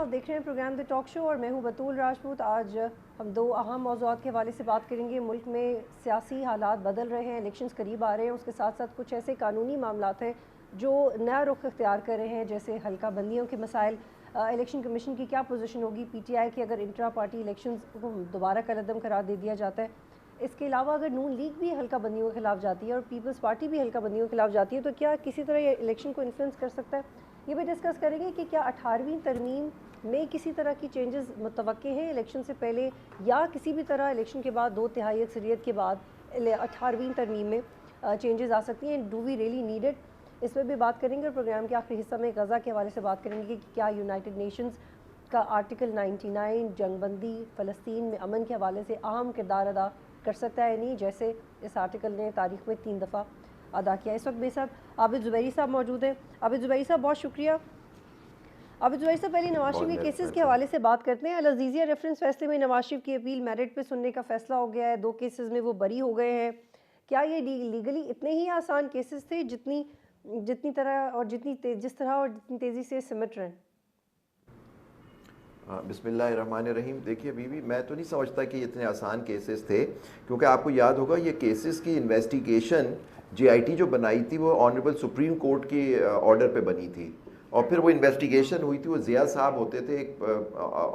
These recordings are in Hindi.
देख रहे हैं प्रोग्राम द टॉक शो और मैं हूं बतूल राजपूत। आज हम दो अहम मौज़ूआत के हवाले से बात करेंगे। मुल्क में सियासी हालात बदल रहे हैं, इलेक्शंस करीब आ रहे हैं, उसके साथ साथ कुछ ऐसे कानूनी मामलात हैं जो नया रुख इख्तियार कर रहे हैं, जैसे हल्का बंदियों के मसाइल। इलेक्शन कमीशन की क्या पोजीशन होगी PTI की अगर इंट्रा पार्टी इलेक्शंस को दोबारा कलअदम करार दे दिया जाता है। इसके अलावा अगर नून लीग भी हल्का बंदियों के खिलाफ जाती है और पीपल्स पार्टी भी हल्का बंदियों के खिलाफ जाती है, तो क्या किसी तरह ये इलेक्शन को इन्फ्लुएंस कर सकता है। ये भी डिस्कस करेंगे कि क्या 18वीं तरमीम में किसी तरह की चेंजेस मुतवक्के हैं इलेक्शन से पहले, या किसी भी तरह इलेक्शन के बाद 2/3 अक्सरियत के बाद 18वीं तरमीम में चेंजेस आ सकती हैं। Do we really need it, इस पर भी बात करेंगे। और प्रोग्राम के आखिरी हिस्सा में गज़ा के हवाले से बात करेंगे कि क्या यूनाइटेड नेशंस का आर्टिकल 99 जंगबंदी फ़लस्तीन में अमन के हवाले से अहम किरदार अदा कर सकता है नहीं, जैसे इस आर्टिकल ने तारीख में 3 दफ़ा अदा किया। इस वक्त मेरे साथ आबिद ज़ुबैरी साहब मौजूद हैं। आबिद ज़ुबैरी साहब बहुत शुक्रिया। आबिद ज़ुबैरी साहब, पहले नवाज शरीफ के केसेस के हवाले से बात करते हैं। अल अज़ीज़िया रेफरेंस फैसले में नवाज शरीफ की अपील मेरिट पे सुनने का फैसला हो गया है। 2 केसेस में वो बरी हो गए हैं। क्या ये लीगली इतने ही आसान केसेस थे जितनी तरह और जिस तरह और जितनी तेज़ी से सिमट रहे हैं? बिस्मिल्लाहिर्रहमानिर्रहीम। देखिए बीबी, मैं तो नहीं समझता कि इतने आसान केसेस थे, क्योंकि आपको याद होगा ये केसेस की इन्वेस्टिगेशन JIT जो बनाई थी वो ऑनरेबल सुप्रीम कोर्ट के ऑर्डर पे बनी थी, और फिर वो इन्वेस्टिगेशन हुई थी। वो ज़िया साहब होते थे एक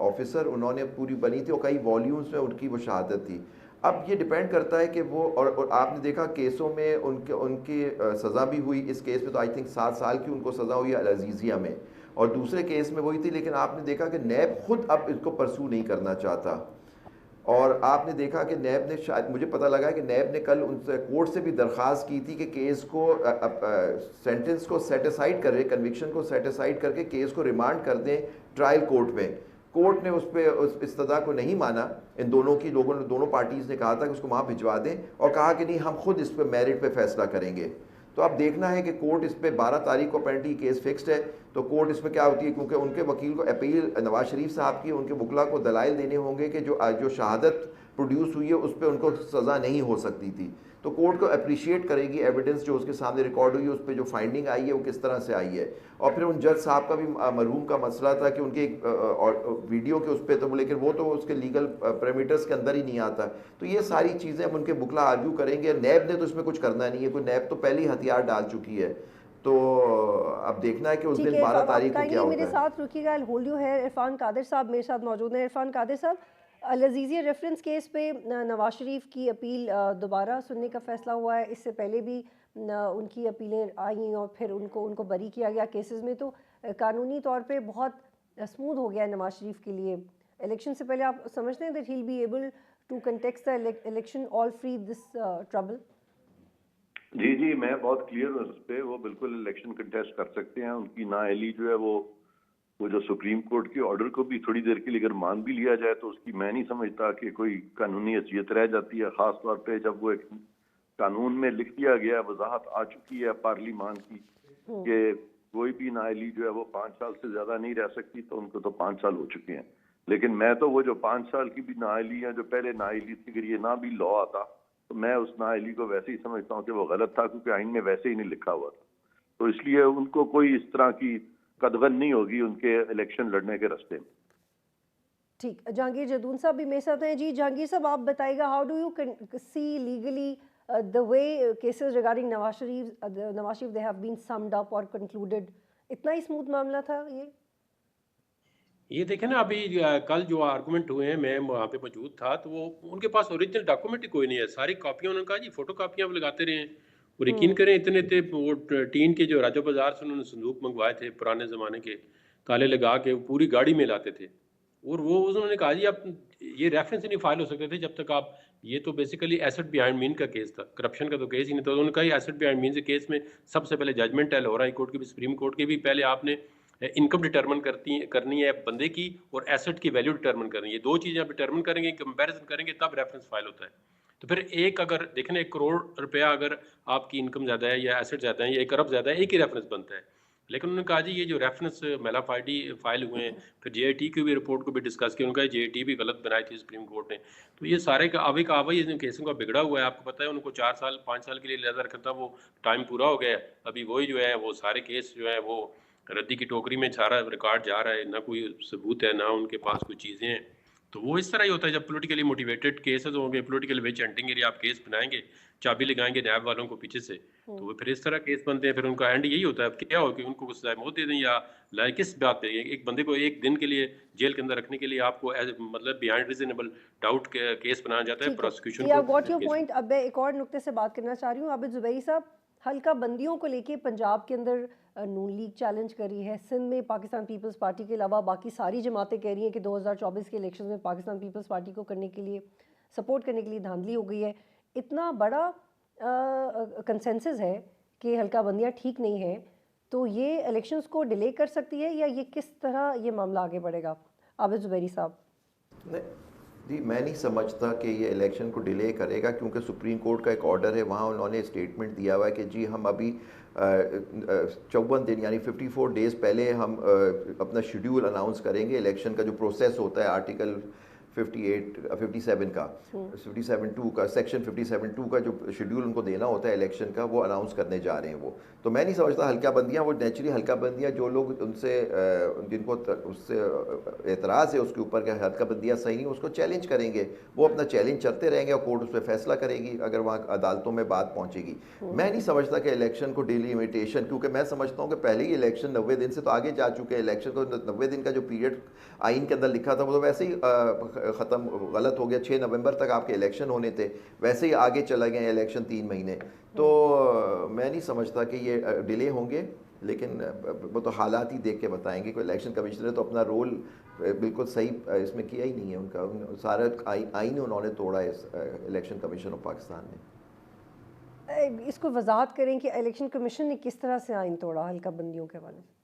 ऑफिसर, उन्होंने पूरी बनी थी और कई वॉल्यूम्स में उनकी वो शहादत थी। अब ये डिपेंड करता है कि वो और आपने देखा केसों में उनकी सज़ा भी हुई। इस केस में तो आई थिंक 7 साल की उनको सज़ा हुई अल अज़ीज़िया में, और दूसरे केस में वही थी। लेकिन आपने देखा कि नैब खुद अब इसको परसू नहीं करना चाहता, और आपने देखा कि नैब ने, शायद मुझे पता लगा कि नैब ने कल उनसे कोर्ट से भी दरख्वास्त की थी कि केस को सेंटेंस को सेटिसाइड करें, कन्विक्शन को सेटिसाइड करके केस को रिमांड कर दें ट्रायल कोर्ट में। कोर्ट ने उस पर उस इस्तदा को नहीं माना। इन दोनों की लोगों ने, दोनों पार्टीज़ ने कहा था कि उसको वहाँ भिजवा दें, और कहा कि नहीं, हम खुद इस पर मेरिट पे फैसला करेंगे। तो अब देखना है कि कोर्ट इस पर 12 तारीख को अपेरेंटली केस फिक्स्ड है, तो कोर्ट इसमें क्या होती है, क्योंकि उनके वकील को अपील नवाज शरीफ साहब की, उनके वकला को दलाइल देने होंगे कि जो शहादत प्रोड्यूस हुई है उस पर उनको सज़ा नहीं हो सकती थी। तो कोर्ट को अप्रिशिएट करेगी एविडेंस जो उसके सामने रिकॉर्ड हुई है, उस पर जो फाइंडिंग आई है वो किस तरह से आई है। और फिर उन जज साहब का भी मरहूम का मसला था कि उनके एक वीडियो के उस पर, तो लेकिन वो तो उसके लीगल पैरामीटर्स के अंदर ही नहीं आता। तो ये सारी चीज़ें अब उनके वकला आर्ग्यू करेंगे। नैब ने तो इसमें कुछ करना नहीं है, कोई नैब तो पहले ही हथियार डाल चुकी है। तो अब देखना है कि उस दिन 12 तारीख को क्या होता है। मेरे साथ रुकिएगा, आई होल्ड यू है। इरफान कादिर साहब मेरे साथ मौजूद हैं। इरफान कादिर साहब, अल अज़ीज़िया रेफरेंस केस पे नवाज शरीफ की अपील दोबारा सुनने का फैसला हुआ है। इससे पहले भी उनकी अपीलें आई और फिर उनको बरी किया गया केसेस में। तो कानूनी तौर पे बहुत स्मूथ हो गया है नवाज शरीफ के लिए। इलेक्शन से पहले आप समझते हैं that he will be able to contest the election all free this trouble? जी, मैं बहुत क्लियर हूँ उस पर। वो बिल्कुल इलेक्शन कंटेस्ट कर सकते हैं। उनकी नाअहली जो है वो जो सुप्रीम कोर्ट के ऑर्डर को भी थोड़ी देर के लिए अगर मान भी लिया जाए तो उसकी मैं नहीं समझता कि कोई कानूनी हैसियत रह जाती है, खास तौर पे जब वो एक कानून में लिख दिया गया, वजाहत आ चुकी है पार्लिमान की कि कोई भी नाअहली जो है वो 5 साल से ज्यादा नहीं रह सकती, तो उनको तो 5 साल हो चुके हैं। लेकिन मैं तो वो जो 5 साल की भी नाअहली है, जो पहले नाअहली थी, अगर ये ना भी लॉ आता तो मैं उस नाअहली को वैसे ही समझता हूँ कि वो गलत था, क्योंकि आइन में वैसे ही नहीं लिखा हुआ था। तो इसलिए उनको कोई इस तरह की कदगन नहीं होगी उनके इलेक्शन लड़ने के रास्ते में। ठीक, जहांगीर जदून साहब भी मेरे साथ हैं। जी जहांगीर साहब, आप बताइएगा, how do you see legally the way cases regarding Nawaz Sharif they have been summed up और कंक्लूडेड? इतना ही स्मूथ मामला था ये देखें ना, अभी कल जो आर्गूमेंट हुए हैं, मैं वहाँ पे मौजूद था, तो वो उनके पास ओरिजिनल डॉक्यूमेंट ही कोई नहीं है। सारी कॉपियाँ उन्होंने कहा जी फोटो कापियाँ आप लगाते रहे, और यकीन करें इतने थे वो टीन के जो राजा बाजार से उन्होंने संदूक मंगवाए थे पुराने ज़माने के, ताले लगा के पूरी गाड़ी में लाते थे। और वो उन्होंने कहा जी आप ये रेफरेंस ही नहीं फाइल हो सकते थे जब तक आप, ये तो बेसिकली एसेट बिहाइंड मीन का केस था, करप्शन का तो केस ही नहीं था। उन्होंने कहा एसेट बिहाइंड मीन के केस में सबसे पहले जजमेंट है लाहौर हाई कोर्ट की भी, सुप्रीम कोर्ट की भी, पहले आपने इनकम डिटर्मिन करनी है बंदे की, और एसेट की वैल्यू डिटर्मिन करनी है। ये 2 चीज़ें आप डिटर्मिन करेंगे, कंपैरिजन करेंगे, तब रेफरेंस फाइल होता है। तो फिर एक, अगर देखें 1 करोड़ रुपया अगर आपकी इनकम ज़्यादा है या एसेट ज़्यादा है या 1 अरब ज़्यादा है, एक ही रेफरेंस बनता है। लेकिन उन्होंने कहा जी ये जो रेफरेंस मेलाफाइडी फाइल हुए हैं, फिर JIT की भी रिपोर्ट को भी डिस्कस किया, उनका JIT भी गलत बनाई थी सुप्रीम कोर्ट ने। तो ये सारे का आवे का आवा इन केसों का बिगड़ा हुआ है। आपको पता है उनको 4 साल 5 साल के लिए लिहाजा रखा था, वो टाइम पूरा हो गया है। अभी वही जो है वो सारे केस जो है वो रद्दी की टोकरी में सारा रिकॉर्ड जा रहा है, ना कोई सबूत है, ना उनके पास कोई चीज़ें हैं। तो वो इस तरह ही होता है जब पॉलिटिकली मोटिवेटेड केसेस होंगे, पॉलिटिकल विच हंटिंग के लिए आप केस बनाएंगे, चाबी लगाएंगे नैब वालों को पीछे से, तो वो फिर इस तरह केस बनते हैं। फिर उनका एंड यही होता है, अब क्या हो कि उनको सजा मौत दे दें या लाए किस बात पे। एक बंदे को एक दिन के लिए जेल के अंदर रखने के लिए आपको मतलब बिहाइंड रीजनेबल डाउट केस बनाया जाता है, ठीक है प्रोसिक्यूशन जी, को I got your case. Point. अब मैं एक और नुक्ते से बात करना चाह रही हूँ। आबिद ज़ुबैरी साहब, हल्का बंदियों को लेके पंजाब के अंदर नून लीग चैलेंज करी है, सिंध में पाकिस्तान पीपल्स पार्टी के अलावा बाकी सारी जमातें कह रही हैं कि 2024 के इलेक्शन में पाकिस्तान पीपल्स पार्टी को करने के लिए, सपोर्ट करने के लिए धांधली हो गई है। इतना बड़ा कंसेंसस है कि हल्का बंदियाँ ठीक नहीं है, तो ये इलेक्शंस को डिले कर सकती है या ये किस तरह ये मामला आगे बढ़ेगा? आबिद ज़ुबैरी साहब। नहीं जी, मैं नहीं समझता कि ये इलेक्शन को डिले करेगा, क्योंकि सुप्रीम कोर्ट का एक ऑर्डर है, वहाँ उन्होंने स्टेटमेंट दिया हुआ है कि जी हम अभी 54 दिन यानी 54 डेज़ पहले हम अपना शेड्यूल अनाउंस करेंगे। इलेक्शन का जो प्रोसेस होता है आर्टिकल 57 का 57(2) का सेक्शन 57(2) का जो शेड्यूल उनको देना होता है इलेक्शन का, वो अनाउंस करने जा रहे हैं वो। तो मैं नहीं समझता हल्का बंदियाँ, वो नेचुरली हल्का बंदियाँ जो लोग उनसे जिनको उससे एतराज़ है उसके ऊपर कि हल्का बंदियाँ सही नहीं, उसको चैलेंज करेंगे, वो अपना चैलेंज चलते रहेंगे और कोर्ट उस पर फैसला करेगी अगर वहाँ अदालतों में बात पहुँचेगी। मैं नहीं समझता कि इलेक्शन को डिलिमिटेशन, क्योंकि मैं समझता हूँ कि पहले ही इलेक्शन 90 दिन से तो आगे जा चुके हैं। इलेक्शन को 90 दिन का जो पीरियड आइन के अंदर लिखा था वो तो वैसे ही ख़त्म, गलत हो गया। 6 नवंबर तक आपके इलेक्शन होने थे, वैसे ही आगे चला गया इलेक्शन 3 महीने। तो मैं नहीं समझता कि ये डिले होंगे, लेकिन वो तो हालात ही देख के बताएंगे। कोई इलेक्शन कमिश्नर है तो अपना रोल बिल्कुल सही इसमें किया ही नहीं है उनका, सारा आइन उन्होंने तोड़ा है इस इलेक्शन कमीशन ऑफ पाकिस्तान ने। इसको वजाहत करें कि इलेक्शन कमीशन ने किस तरह से आइन तोड़ा हल्का बंदियों के हवाले से,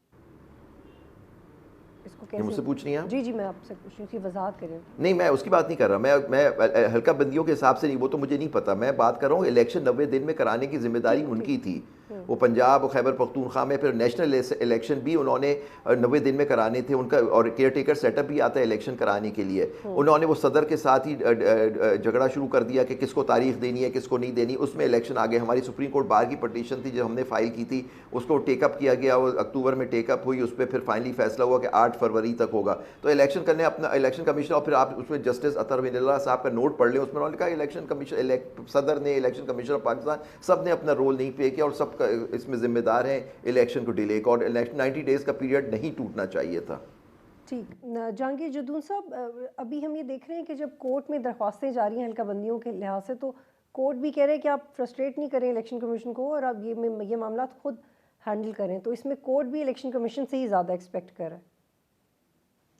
इसको ये कैसे? मुझसे पूछ रही हैं आप? जी जी, मैं आपसे पूछ रही हूँ कि वजाहत करें। नहीं, मैं उसकी बात नहीं कर रहा, मैं हल्का बंदियों के हिसाब से नहीं, वो तो मुझे नहीं पता। मैं बात कर रहा हूँ इलेक्शन 90 दिन में कराने की जिम्मेदारी उनकी थी। वो पंजाब और खैबर पख्तूनख्वा में फिर नेशनल इलेक्शन भी उन्होंने 90 दिन में कराने थे उनका, और केयर टेकर सेटअप भी आता है इलेक्शन कराने के लिए। उन्होंने वो सदर के साथ ही झगड़ा शुरू कर दिया कि किसको तारीख देनी है किसको नहीं देनी, उसमें इलेक्शन आ गए। हमारी सुप्रीम कोर्ट बार की पटिशन थी जो हमने फाइल की थी, उसको टेकअप किया गया, वो अक्टूबर में टेकअप हुई, उस पर फिर फाइनली फैसला हुआ कि 8 फरवरी तक होगा। तो इलेक्शन करने अपना इलेक्शन कमीशन, और फिर आप उसमें जस्टिस अतर मिनल्ला साहब का नोट पढ़ लें, उसमें उन्होंने कहा इलेक्शन कमीशन, सदर ने, इलेक्शन कमीशन ऑफ पाकिस्तान, सब ने अपना रोल नहीं प्ले किया और सब इसमें जिम्मेदार हैं इलेक्शन को डिले का, और इलेक्शन 90 डेज़ का पीरियड नहीं टूटना चाहिए था। ठीक। जहांगीर जदून साहब, अभी हम ये देख रहे हैं कि जब कोर्ट में दरख्वास्तें जारी हैं हल्का बंदियों के लिहाज से, तो कोर्ट भी कह रहे हैं कि आप फ्रस्ट्रेट नहीं करें इलेक्शन कमीशन को और आप ये मामला खुद हैंडल करें। तो इसमें कोर्ट भी इलेक्शन कमीशन से ही ज़्यादा एक्सपेक्ट कर रहा है।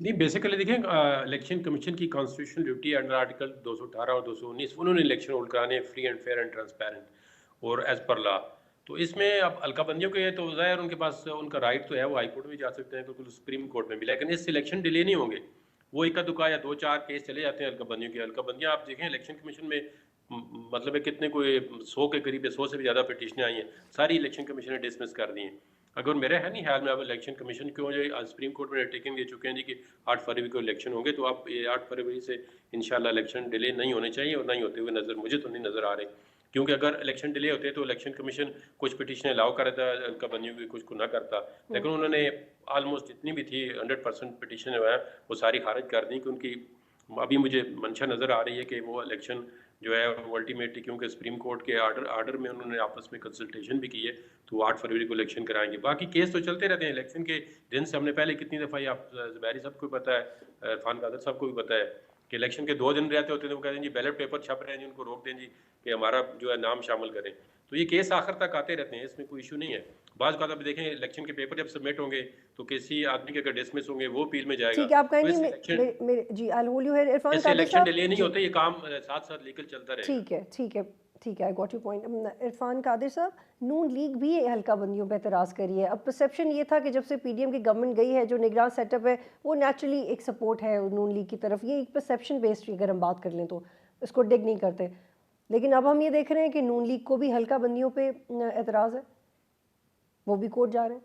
नहीं, बेसिकली देखें, इलेक्शन कमीशन की कॉन्स्टिट्यूशनल ड्यूटी अंडर आर्टिकल 218 और 219 उन्होंने इलेक्शन होल्ड कराने free and fair and transparent और एज पर लॉ। तो इसमें अब अलकाबंदियों के तो ज़ाहिर उनके पास उनका राइट तो है, वो हाई कोर्ट में जा सकते हैं, बिल्कुल सुप्रीम कोर्ट में भी, लेकिन इस इलेक्शन डिले नहीं होंगे। वो इक्का दुक्का या 2-4 केस चले जाते हैं अलकाबंदियों के। अलकाबंदियाँ आप देखें इलेक्शन कमीशन में मतलब है कितने, कोई 100 के करीब, 100 से भी ज़्यादा पिटीशनें आई हैं, सारी इलेक्शन कमीशन ने डिसमिस कर दी हैं। अगर मेरे है नहीं ख्याल में अब इलेक्शन कमीशन क्यों जो सुप्रीम कोर्ट में टेकिंग दे चुके हैं जी कि 8 फरवरी को इलेक्शन होंगे, तो आप ये 8 फरवरी से इंशाल्लाह इलेक्शन डिले नहीं होने चाहिए, और नहीं होते हुए नज़र मुझे तो नहीं नज़र आ रहे। क्योंकि अगर इलेक्शन डिले होते तो इलेक्शन कमीशन कुछ पिटीशनें अलाउ करता, अलकाबंदियों की कुछ को ना करता, लेकिन उन्होंने ऑलमोस्ट जितनी भी थी 100% पिटीशन जो है वो सारी खारिज कर दी। कि उनकी अभी मुझे मंशा नज़र आ रही है कि वो इलेक्शन जो है वो अल्टीमेटली, क्योंकि सुप्रीम कोर्ट के आर्डर में उन्होंने आपस में कंसल्टेशन भी की है, तो 8 फरवरी को इलेक्शन कराएंगे। बाकी केस तो चलते रहते हैं इलेक्शन के दिन से। हमने पहले कितनी दफ़ा, आप ज़ुबैरी साहब को भी पता है, इरफान कादर साहब को भी पता है कि इलेक्शन के 2 दिन रहते होते थे, वो कहते हैं जी बैलेट पेपर छप रहे हैं जी, उनको रोक दें जी कि हमारा जो है नाम शामिल करें। तो ये केस आखिर तक आते रहते हैं, इसमें कोई इशू नहीं है। बाज़ का आप देखें इलेक्शन के पेपर जब सबमिट होंगे तो किसी आदमी के अगर डिसमिस होंगे वो अपील में जाएगा। ठीक है, आप तो कहेंगे इलेक्शन, जी, I hold you here Irfan ऐसे कादर इलेक्शन साहब। डिले नहीं होते, ये काम साथ साथ लीगल चलता रहेगा। ठीक है, ठीक है, ठीक है, I got you point. Irfan Qadir साहब, नून लीग भी हल्का बंदियों पर एतराज़ करी है। अब परसेप्शन ये था कि जब से पीडीएम की गवर्नमेंट गई है, जो निगरान सेटअप है वो नेचुरली एक सपोर्ट है नून लीग की तरफ। ये एक परसेप्शन बेस्ड अगर हम बात कर लें तो इसको डिग नहीं करते। लेकिन अब हम ये देख रहे हैं कि नून लीग को भी हल्का बंदियों पर एतराज़ है, वो भी कोर्ट जा रहे हैं।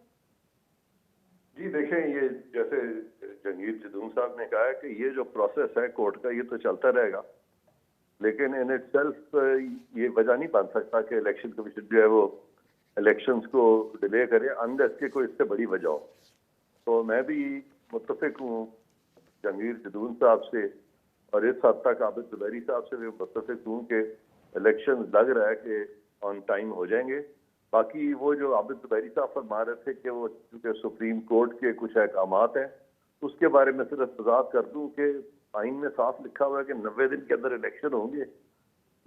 जी देखें, ये जैसे जहांगीर जदून साहब ने कहा है कि ये जो प्रोसेस है कोर्ट का ये तो चलता रहेगा, लेकिन इन इटसेल्फ ये वजह नहीं बन सकता कि इलेक्शन कमीशन जो है वो इलेक्शंस को डिले करें अनलेस के कोई इससे बड़ी वजह हो। तो मैं भी मुत्तफिक हूँ जहांगीर जदून साहब से, और इस हद तक आबिद जुबैरी साहब से भी मुत्तफिक हूँ कि इलेक्शन लग रहा है कि ऑन टाइम हो जाएंगे। बाकी वो जो आबिद जुबैरी साहब फरमा रहे थे कि वो चूँकि सुप्रीम कोर्ट के कुछ अहकामात हैं, उसके बारे में सिर्फ वजाहत कर दूँ कि आइन में साफ लिखा हुआ है कि 90 दिन के अंदर इलेक्शन होंगे,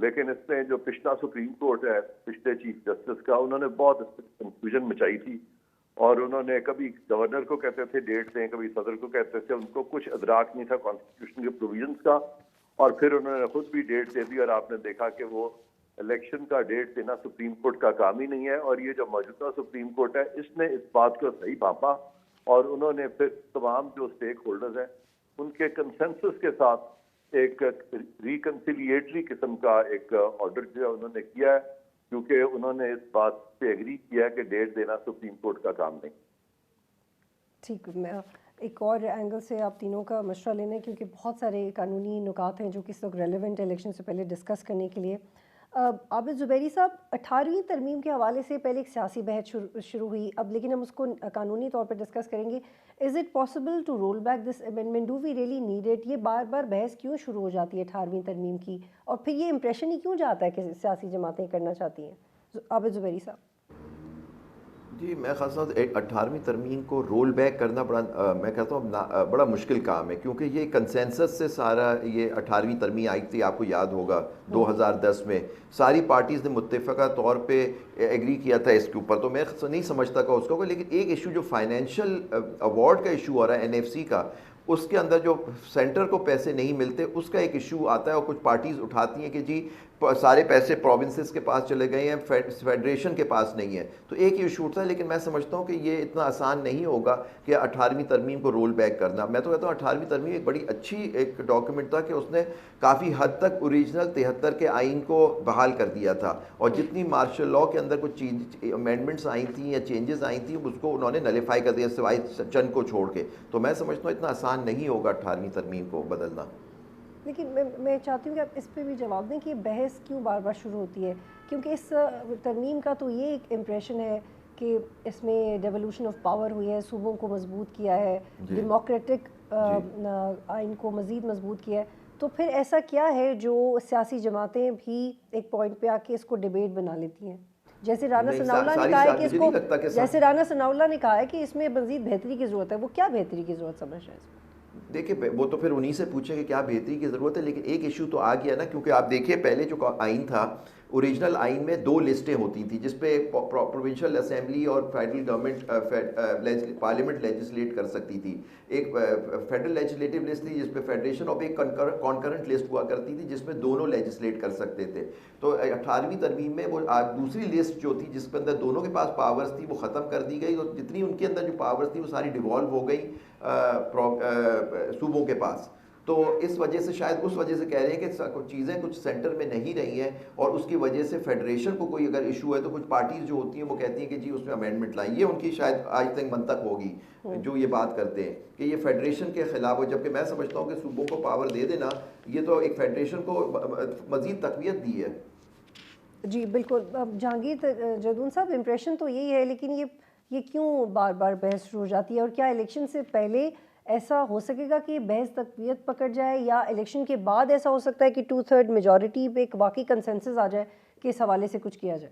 लेकिन इसमें जो पिछला सुप्रीम कोर्ट है पिछले चीफ जस्टिस का, उन्होंने बहुत कंफ्यूजन मचाई थी और उन्होंने कभी गवर्नर को कहते थे डेट दें, कभी सदर को कहते थे, उनको कुछ अदराक नहीं था कॉन्स्टिट्यूशन के प्रोविजंस का, और फिर उन्होंने खुद भी डेट दे दी और आपने देखा कि वो इलेक्शन का डेट देना सुप्रीम कोर्ट का काम ही नहीं है। और ये जो मौजूदा सुप्रीम कोर्ट है इसने इस बात को सही भांपा और उन्होंने फिर तमाम जो स्टेक होल्डर्स हैं उनके कंसेंसस के साथ एक रिकन्सिलिएटरी किस्म का एक ऑर्डर जो है उन्होंने किया है, क्योंकि उन्होंने इस बात पे एग्री किया है कि डेट देना सुप्रीम कोर्ट का काम नहीं। ठीक, मैं एक और एंगल से आप तीनों का मशवरा लेना, क्योंकि बहुत सारे कानूनी नुकात हैं जो कि इस वक्त रेलिवेंट इलेक्शन से पहले डिस्कस करने के लिए। आबिद ज़ुबैरी साहब, 18वीं तरमीम के हवाले से पहले एक सियासी बहस शुरू हुई, अब लेकिन हम उसको कानूनी तौर पर डिस्कस करेंगे। Is it possible to roll back this amendment? Do we really need it? ये बार बार बहस क्यों शुरू हो जाती है 18वीं तरमीम की, और फिर ये इंप्रेशन ही क्यों जाता है कि सियासी जमातें करना चाहती हैं? आबिद ज़ुबैरी साहब। जी, मैं खासा 18वीं तरमीम को रोल बैक करना मैं कहता हूँ बड़ा मुश्किल काम है, क्योंकि ये कंसेंसस से सारा ये 18वीं तरमीम आई थी, आपको याद होगा 2010 में सारी पार्टीज़ ने मुत्तफ़िक़ा तौर पे एग्री किया था इसके ऊपर। तो मैं नहीं समझता का उसका, लेकिन एक इशू जो फाइनेंशियल अवार्ड का इशू हो रहा है NFC का, उसके अंदर जो सेंटर को पैसे नहीं मिलते उसका एक इशू आता है और कुछ पार्टीज़ उठाती हैं कि जी सारे पैसे प्रोविंसेस के पास चले गए हैं, फेडरेशन के पास नहीं है। तो एक ही इशू उठता है, लेकिन मैं समझता हूँ कि ये इतना आसान नहीं होगा कि 18वीं तरमीम को रोल बैक करना। मैं तो कहता हूँ 18वीं तरमीम एक बड़ी अच्छी एक डॉक्यूमेंट था कि उसने काफ़ी हद तक ओरिजिनल 73 के आइन को बहाल कर दिया था, और जितनी मार्शल लॉ के अंदर कुछ अमेंडमेंट्स आई थी या चेंजेस आई थी उसको उन्होंने नलीफाई कर दिया, सिवाय चंद को छोड़ के। तो मैं समझता हूँ इतना आसान नहीं होगा 18वीं तरमीम को बदलना। लेकिन मैं चाहती हूँ कि आप इस पे भी जवाब दें कि ये बहस क्यों बार बार शुरू होती है, क्योंकि इस तरमीम का तो ये एक इम्प्रेशन है कि इसमें डेवोल्यूशन ऑफ पावर हुई है, सूबों को मजबूत किया है, डेमोक्रेटिक आइन को मज़ीद मजबूत किया है। तो फिर ऐसा क्या है जो सियासी जमातें भी एक पॉइंट पे आके इसको डिबेट बना लेती हैं? जैसे राना सनाउल्लाह ने कहा है कि इसको, जैसे राना सनाउल्लाह ने कहा है कि इसमें मज़ीद बेहतरी की ज़रूरत है, वो क्या बेहतरी की ज़रूरत समझ रहे हैं? देखिए, वो तो फिर उन्हीं से पूछेंगे क्या बेहतरी की ज़रूरत है, लेकिन एक इशू तो आ गया ना, क्योंकि आप देखिए पहले जो आइन था, ओरिजिनल आइन में 2 लिस्टें होती थी जिसपे प्रोविंशियल असेंबली और फेडरल गवर्नमेंट पार्लियामेंट लेजिस्लेट कर सकती थी। एक फेडरल लेजिस्लेटिव लिस्ट थी जिसपे फेडरेशन, और एक कॉन्करेंट लिस्ट हुआ करती थी जिसमें दोनों लेजिस्लेट कर सकते थे। तो 18वीं तरमीम में वो दूसरी लिस्ट जो थी जिसके अंदर दोनों के पास पावर्स थी वो ख़त्म कर दी गई, और जितनी उनके अंदर जो पावर्स थी वो सारी डिवॉल्व हो गई सूबों के पास। तो इस वजह से शायद उस वजह से कह रहे हैं कि कुछ चीज़ें कुछ सेंटर में नहीं रही हैं, और उसकी वजह से फेडरेशन को कोई अगर इशू है तो कुछ पार्टीज जो होती हैं वो कहती हैं कि जी उसमें अमेंडमेंट लाई। ये उनकी शायद आज तक मंतक होगी जो ये बात करते हैं कि ये फेडरेशन के खिलाफ हो, जबकि मैं समझता हूँ कि सूबों को पावर दे देना ये तो एक फेडरेशन को मजीद तकवीत दी है। जी बिल्कुल। जहांगीर जदून साहब, इम्प्रेशन तो यही है, लेकिन ये क्यों बार बार बहस शुरू हो जाती है, और क्या इलेक्शन से पहले ऐसा हो सकेगा कि बहस तकवीत पकड़ जाए, या इलेक्शन के बाद ऐसा हो सकता है कि 2/3 मेजॉरिटी पे एक वाकई कंसेंसस आ जाए कि इस हवाले से कुछ किया जाए?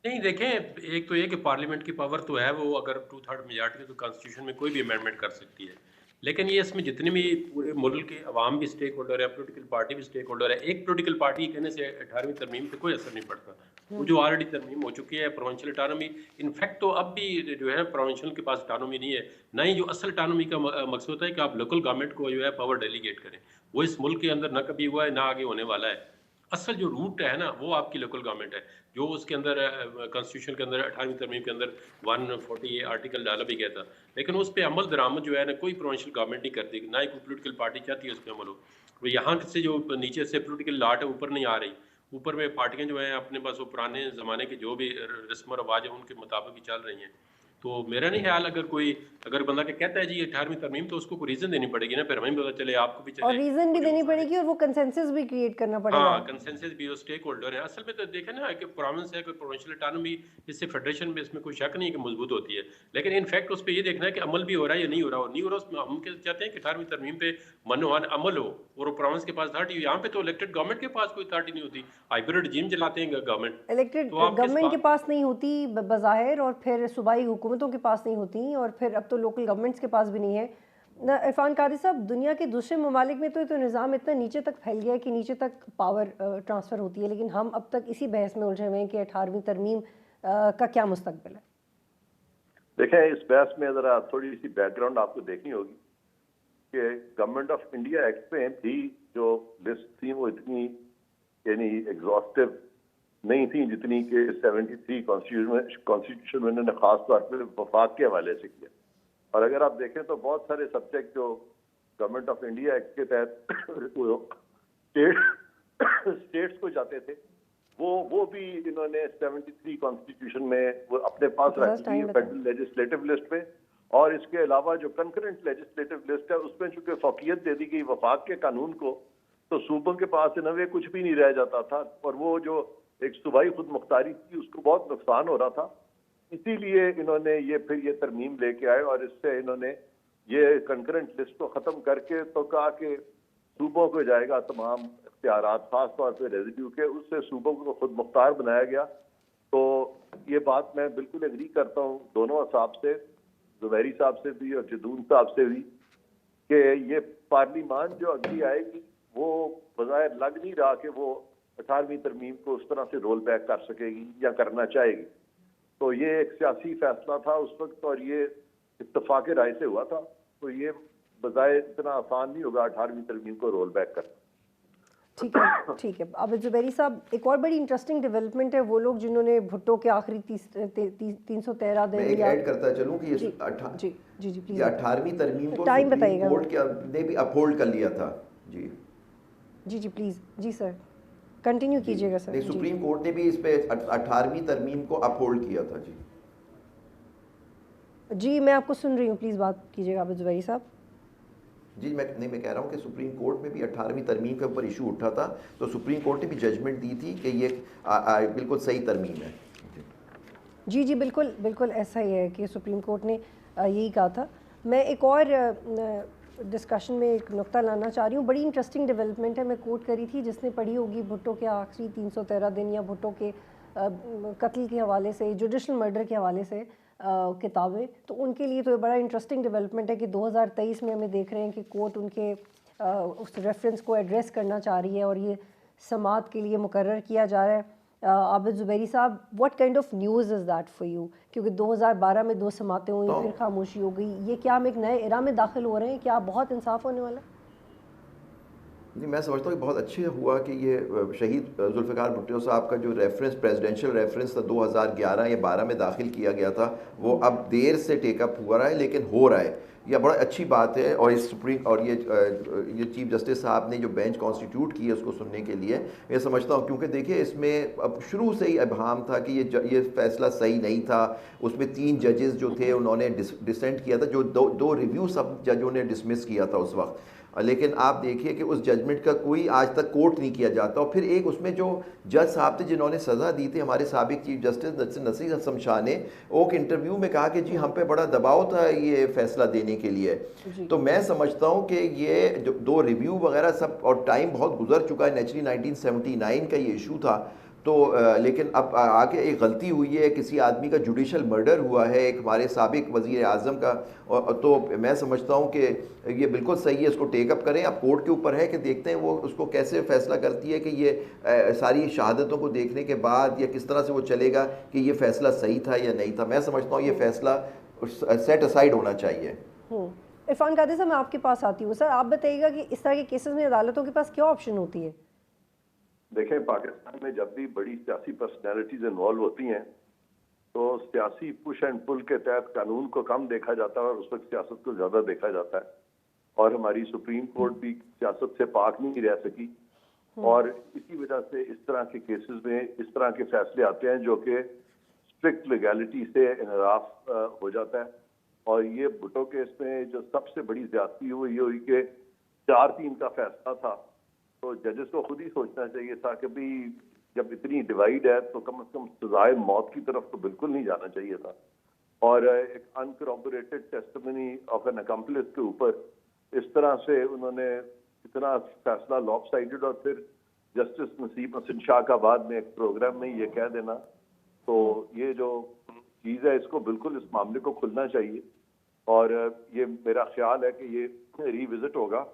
नहीं, देखें, एक तो ये कि पार्लियामेंट की पावर तो है, वो अगर 2/3 मेजॉरिटी है तो कॉन्स्टिट्यूशन में कोई भी अमेंडमेंट कर सकती है। लेकिन ये इसमें जितने भी पूरे मुल्क के अवाम भी स्टेक होल्डर है, पोलिटिकल पार्टी भी स्टेक होल्डर है। एक पोलिटिकल पार्टी कहने से 18वीं तरमीम पे कोई असर नहीं पड़ता, वो जो ऑलरेडी तरमीम हो चुकी है प्रोविंशियल ऑटोनॉमी। इनफैक्ट तो अब भी जो है प्रोविंशियल के पास ऑटोनॉमी नहीं है, ना ही जो असल ऑटोनॉमी का मकसद होता है कि आप लोकल गवर्नमेंट को जो है पावर डेलीगेट करें। वो इस मुल्क के अंदर ना कभी हुआ है, ना आगे होने वाला है। असल जो रूट है ना वो आपकी लोकल गवर्नमेंट है, जो उसके अंदर कॉन्स्टिट्यूशन के अंदर 18वीं तरमीम के अंदर 140 आर्टिकल डाला भी गया था, लेकिन उस पर अमल दरामद जो है ना कोई प्रोविंशियल गवर्नमेंट नहीं करती, ना ही कोई पोलिटिकल पार्टी चाहती है उस पर अमल हो। वो यहाँ से जो नीचे से पोलिटिकल लाट है ऊपर नहीं आ रही, ऊपर में पार्टियाँ जो हैं अपने पास वो पुराने ज़माने के जो भी रस्म और रवाज है उनके मुताबिक ही चल रही हैं। तो मेरा नहीं ख्याल अगर बंदा के कहता है जी 18वीं तरमीम तो उसको कोई रीज़न देनी पड़ेगी ना, फिर हमें भी पता चले, आपको भी और चले। रीज़न भी देनी पड़ेगी और वो कंसेंसस भी क्रिएट करना पड़ेगा। हाँ, कंसेंसस भी, वो स्टेक होल्डर है। असल में तो देखें ना कि प्रोविंस है, कोई प्रोविंशियल ऑटोनॉमी, इससे फेडरेशन में इसमें कोई शक नहीं है कि मजबूत होती है। लेकिन इनफैक्ट उस पे ये देखना है कि अमल भी हो रहा है या नहीं हो रहा। और नहीं हो रहा, उसमें हम क्या चाहते हैं कि 18वीं तरमीम पे मनोहान अमल हो और प्रोविंस के पास अथॉरिटी। यहाँ पे तो इलेक्टेड गवर्नमेंट के पास कोई अथॉरिटी नहीं होती, हाइब्रिड रिजीम चलाते हैं गवर्नमेंट। इलेक्टेड तो आप किस गवर्नमेंट के बात पास नहीं होती बज़ाहिर, और फिर सूबाई हुकूमतों के पास नहीं होती, और फिर अब तो लोकल गवर्नमेंट्स के पास भी नहीं है ना। इरफान कादी साहब, दुनिया के दूसरे ममालिक में तो निज़ाम इतना नीचे तक फैल गया है कि नीचे तक पावर ट्रांसफ़र होती है, लेकिन हम अब तक इसी बहस में उलझे हुए हैं कि 18वीं तरमीम का क्या मुस्तकबिल है। देखें, इस बहस में ज़रा थोड़ी सी बैकग्राउंड आपको देखनी होगी कि गवर्नमेंट ऑफ इंडिया एक्ट में भी जो लिस्ट थी वो इतनी यानी एग्जॉस्टिव नहीं थी जितनी कि 73 कॉन्स्टिट्यूशन में इन्होंने खास तौर पर वफाक के हवाले से किया। और अगर आप देखें तो बहुत सारे सब्जेक्ट जो गवर्नमेंट ऑफ इंडिया एक्ट के तहत स्टेट्स को जाते थे वो भी इन्होंने 73 कॉन्स्टिट्यूशन में वो अपने पास रख ली फेडरल लेजिस्लेटिव लिस्ट में। और इसके अलावा जो कंकरेंट लेजिस्लेटिव लिस्ट है उसमें चूंकि फौकियत दे दी गई वफाक के कानून को, तो सूबों के पास नवे कुछ भी नहीं रह जाता था और वो जो एक सूबाई खुद मुख्तारी थी उसको बहुत नुकसान हो रहा था। इसीलिए इन्होंने ये तरमीम लेके आए और इससे इन्होंने ये कंकरेंट लिस्ट को खत्म करके तो कहा कि सूबों को जाएगा तमाम इख्तियारात, खास तौर पे रेजिड्यू के, उससे सूबों को खुद मुख्तार बनाया गया। तो ये बात मैं बिल्कुल एग्री करता हूँ दोनों साहब से, जुबैरी साहब से भी और जदून साहब से भी, कि ये पार्लिमान जो अगली आएगी वो बज़ाहिर लग नहीं रहा कि वो 18वीं तरमीम को उस तरह से रोल बैक कर सकेगी या करना चाहेगी। तो ये एक सियासी फैसला था उस वक्त और ये इत्तफाक राय से हुआ था। तो ये बजाय इतना आसान नहीं होगा 18वीं तरमीम को रोल बैक करना। ठीक है, ठीक है। अब जुबैरी साहब, एक और बड़ी इंटरेस्टिंग डेवलपमेंट है वो लोग जिन्होंने भुट्टो के आखिरी 313 दिन मैं ऐड करता चलूं कि जी प्लीज 18वीं तरमीम को टाइम सुप्रीम बताइएगा। कोर्ट ने भी अपहोल्ड कर लिया था। जी प्लीज जी सर कंटिन्यू कीजिएगा सर। सुप्रीम कोर्ट ने भी इस पे 18वीं तरमीम को अपहोल्ड किया था। जी मैं आपको सुन रही हूँ, प्लीज बात कीजिएगा आप जुबैरी साहब। जी मैं कह रहा हूँ कि सुप्रीम कोर्ट में भी 18वीं तरमीम के ऊपर इशू उठा था, तो सुप्रीम कोर्ट ने भी जजमेंट दी थी कि ये बिल्कुल सही तरमीम है। जी बिल्कुल ऐसा ही है कि सुप्रीम कोर्ट ने यही कहा था। मैं एक और डिस्कशन में एक नुक्ता लाना चाह रही हूँ, बड़ी इंटरेस्टिंग डेवलपमेंट है। मैं कोट करी थी, जिसने पढ़ी होगी भुट्टो के आखिरी 313 दिन या भुट्टो के कत्ल के हवाले से, जुडिशल मर्डर के हवाले से किताबें, तो उनके लिए तो ये बड़ा इंटरेस्टिंग डेवलपमेंट है कि 2023 में हमें देख रहे हैं कि कोर्ट उनके उस रेफरेंस को एड्रेस करना चाह रही है और ये समात के लिए मुकर्रर किया जा रहा है। आबिद जुबैरी साहब, what kind of news is that for you? क्योंकि 2012 में 2 समातें हुई, फिर खामोशी हो गई। ये क्या हम एक नए एरा में दाखिल हो रहे हैं? क्या बहुत इंसाफ होने वाला है? जी मैं समझता हूँ कि बहुत अच्छे हुआ कि ये शहीद जुल्फ़िकार भुट्टो साहब का जो रेफरेंस, प्रेसिडेंशियल रेफरेंस था 2011 या 12 में दाखिल किया गया था, वो अब देर से टेकअप हुआ रहा है, लेकिन हो रहा है। यह बड़ा अच्छी बात है। और इस सुप्रीम और ये चीफ जस्टिस साहब ने जो बेंच कॉन्स्टिट्यूट की है उसको सुनने के लिए, मैं समझता हूँ, क्योंकि देखिए इसमें अब शुरू से ही अबहाम था कि ये फैसला सही नहीं था। उसमें 3 जजेस जो थे उन्होंने डिसेंट किया था, जो दो रिव्यू सब जजों ने डिसमिस किया था उस वक्त। लेकिन आप देखिए कि उस जजमेंट का कोई आज तक कोर्ट नहीं किया जाता। और फिर एक उसमें जो जज साहब थे जिन्होंने सज़ा दी थी, हमारे साबिक चीफ जस्टिस नसीर हसन शाह ने एक इंटरव्यू में कहा कि जी हम पे बड़ा दबाव था ये फैसला देने के लिए। तो मैं समझता हूँ कि ये 2 रिव्यू वगैरह सब और टाइम बहुत गुजर चुका है। नेचुरली 1979 का ये इशू था। तो लेकिन अब आगे एक गलती हुई है, किसी आदमी का जुडिशल मर्डर हुआ है, एक हमारे साबिक वज़ीर आज़म का। तो मैं समझता हूँ कि ये बिल्कुल सही है, इसको टेकअप करें। अब कोर्ट के ऊपर है कि देखते हैं वो उसको कैसे फ़ैसला करती है कि ये सारी शहादतों को देखने के बाद या किस तरह से वो चलेगा कि ये फ़ैसला सही था या नहीं था। मैं समझता हूँ ये फ़ैसला सेट असाइड होना चाहिए। इरफान कादी साहब, मैं आपके पास आती हूँ। सर आप बताइएगा कि इस तरह के केसेस में अदालतों के पास क्या ऑप्शन होती है? देखें, पाकिस्तान में जब भी बड़ी सियासी पर्सनैलिटीज इन्वॉल्व होती हैं तो सियासी पुश एंड पुल के तहत कानून को कम देखा जाता है और उस वक्त सियासत को ज्यादा देखा जाता है। और हमारी सुप्रीम कोर्ट भी सियासत से पाक नहीं रह सकी और इसी वजह से इस तरह के केसेस में इस तरह के फैसले आते हैं जो कि स्ट्रिक्ट लीगैलिटी से इनराफ हो जाता है। और ये भुट्टो केस में जो सबसे बड़ी ज्यादती हुई ये हुई कि 4-3 का फैसला था, तो जजेस को खुद ही सोचना चाहिए था कि भाई जब इतनी डिवाइड है तो कम से कम सजाए मौत की तरफ तो बिल्कुल नहीं जाना चाहिए था। और एक अनकॉरोबोरेटेड टेस्टिमनी ऑफ एन अकम्पलिस के ऊपर इस तरह से उन्होंने इतना फैसला लॉपसाइडेड, और फिर जस्टिस नसीब हसन शाह का बाद में एक प्रोग्राम में ये कह देना, तो ये जो चीज़ है इसको बिल्कुल इस मामले को खुलना चाहिए। और ये मेरा ख्याल है कि ये रिविजिट होगा,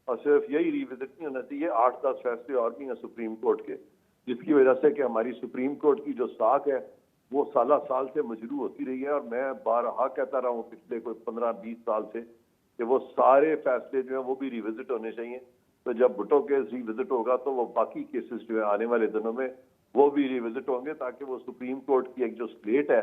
और सिर्फ यही रिविजिट नहीं होना चाहिए, 8-10 फैसले और भी हैं सुप्रीम कोर्ट के, जिसकी वजह से कि हमारी सुप्रीम कोर्ट की जो साख है वो साल से मजरू होती रही है। और मैं बारहा कहता रहा हूँ पिछले कोई 15-20 साल से कि वो सारे फैसले जो हैं वो भी रिविजिट होने चाहिए। तो जब भुट्टो केस रिविजिट होगा तो वो बाकी केसेस जो है आने वाले दिनों में वो भी रिविजिट होंगे, ताकि वो सुप्रीम कोर्ट की एक जो स्लेट है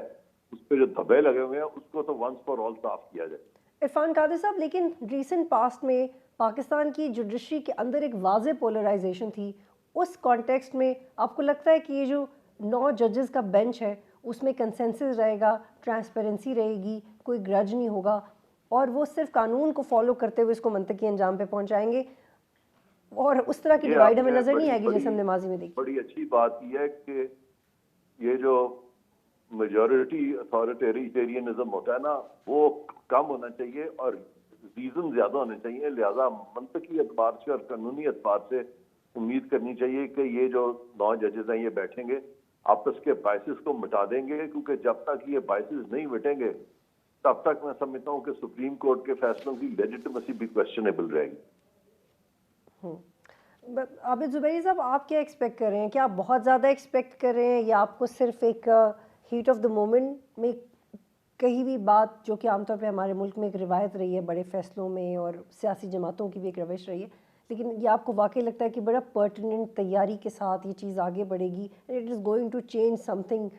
उस पर जो धब्बे लगे हुए हैं उसको तो वंस फॉर ऑल साफ किया जाए। इरफान कादिर साहब, लेकिन रीसेंट पास्ट में पाकिस्तान की जुडिशरी के अंदर एक वाज़े पोलराइजेशन थी। उस कॉन्टेक्स्ट में आपको लगता है कि ये जो 9 जजेस का बेंच है उसमें कंसेंसस रहेगा, ट्रांसपेरेंसी रहेगी, कोई ग्रज नहीं होगा, और वो सिर्फ कानून को फॉलो करते हुए इसको मंतकी अंजाम पे पहुंचाएंगे, और उस तरह की डिवाइड हमें नजर नहीं आएगी जैसे हमने माजी में देखी? बड़ी अच्छी बात यह है कि ये जो मेजॉरिटी अथॉरिटेरियनिज्म होता है ना वो कम होना चाहिए और रीजन ज्यादा होने चाहिए। लिहाजा मंतकी एतबार से और कानूनी एतबार से उम्मीद करनी चाहिए कि ये जो 9 जजेस हैं ये बैठेंगे, आपस के बाइसेस को मिटा देंगे, क्योंकि जब तक ये बाइसेस नहीं मिटेंगे तब तक मैं समझता हूँ कि सुप्रीम कोर्ट के फैसलों की लेजिटिमेसी भी क्वेश्चनेबल रहेगी। आबिद ज़ुबैरी साहब, आप क्या एक्सपेक्ट कर रहे हैं? क्या आप बहुत ज़्यादा एक्सपेक्ट कर रहे हैं, या आपको सिर्फ एक हीट ऑफ द मोमेंट में कहीं भी बात, जो कि आमतौर पे हमारे मुल्क में एक रिवायत रही है बड़े फैसलों में और सियासी जमातों की भी एक रविश रही है, लेकिन ये आपको वाकई लगता है कि बड़ा पर्टिनेंट तैयारी के साथ ये चीज़ आगे बढ़ेगी, it is going to change something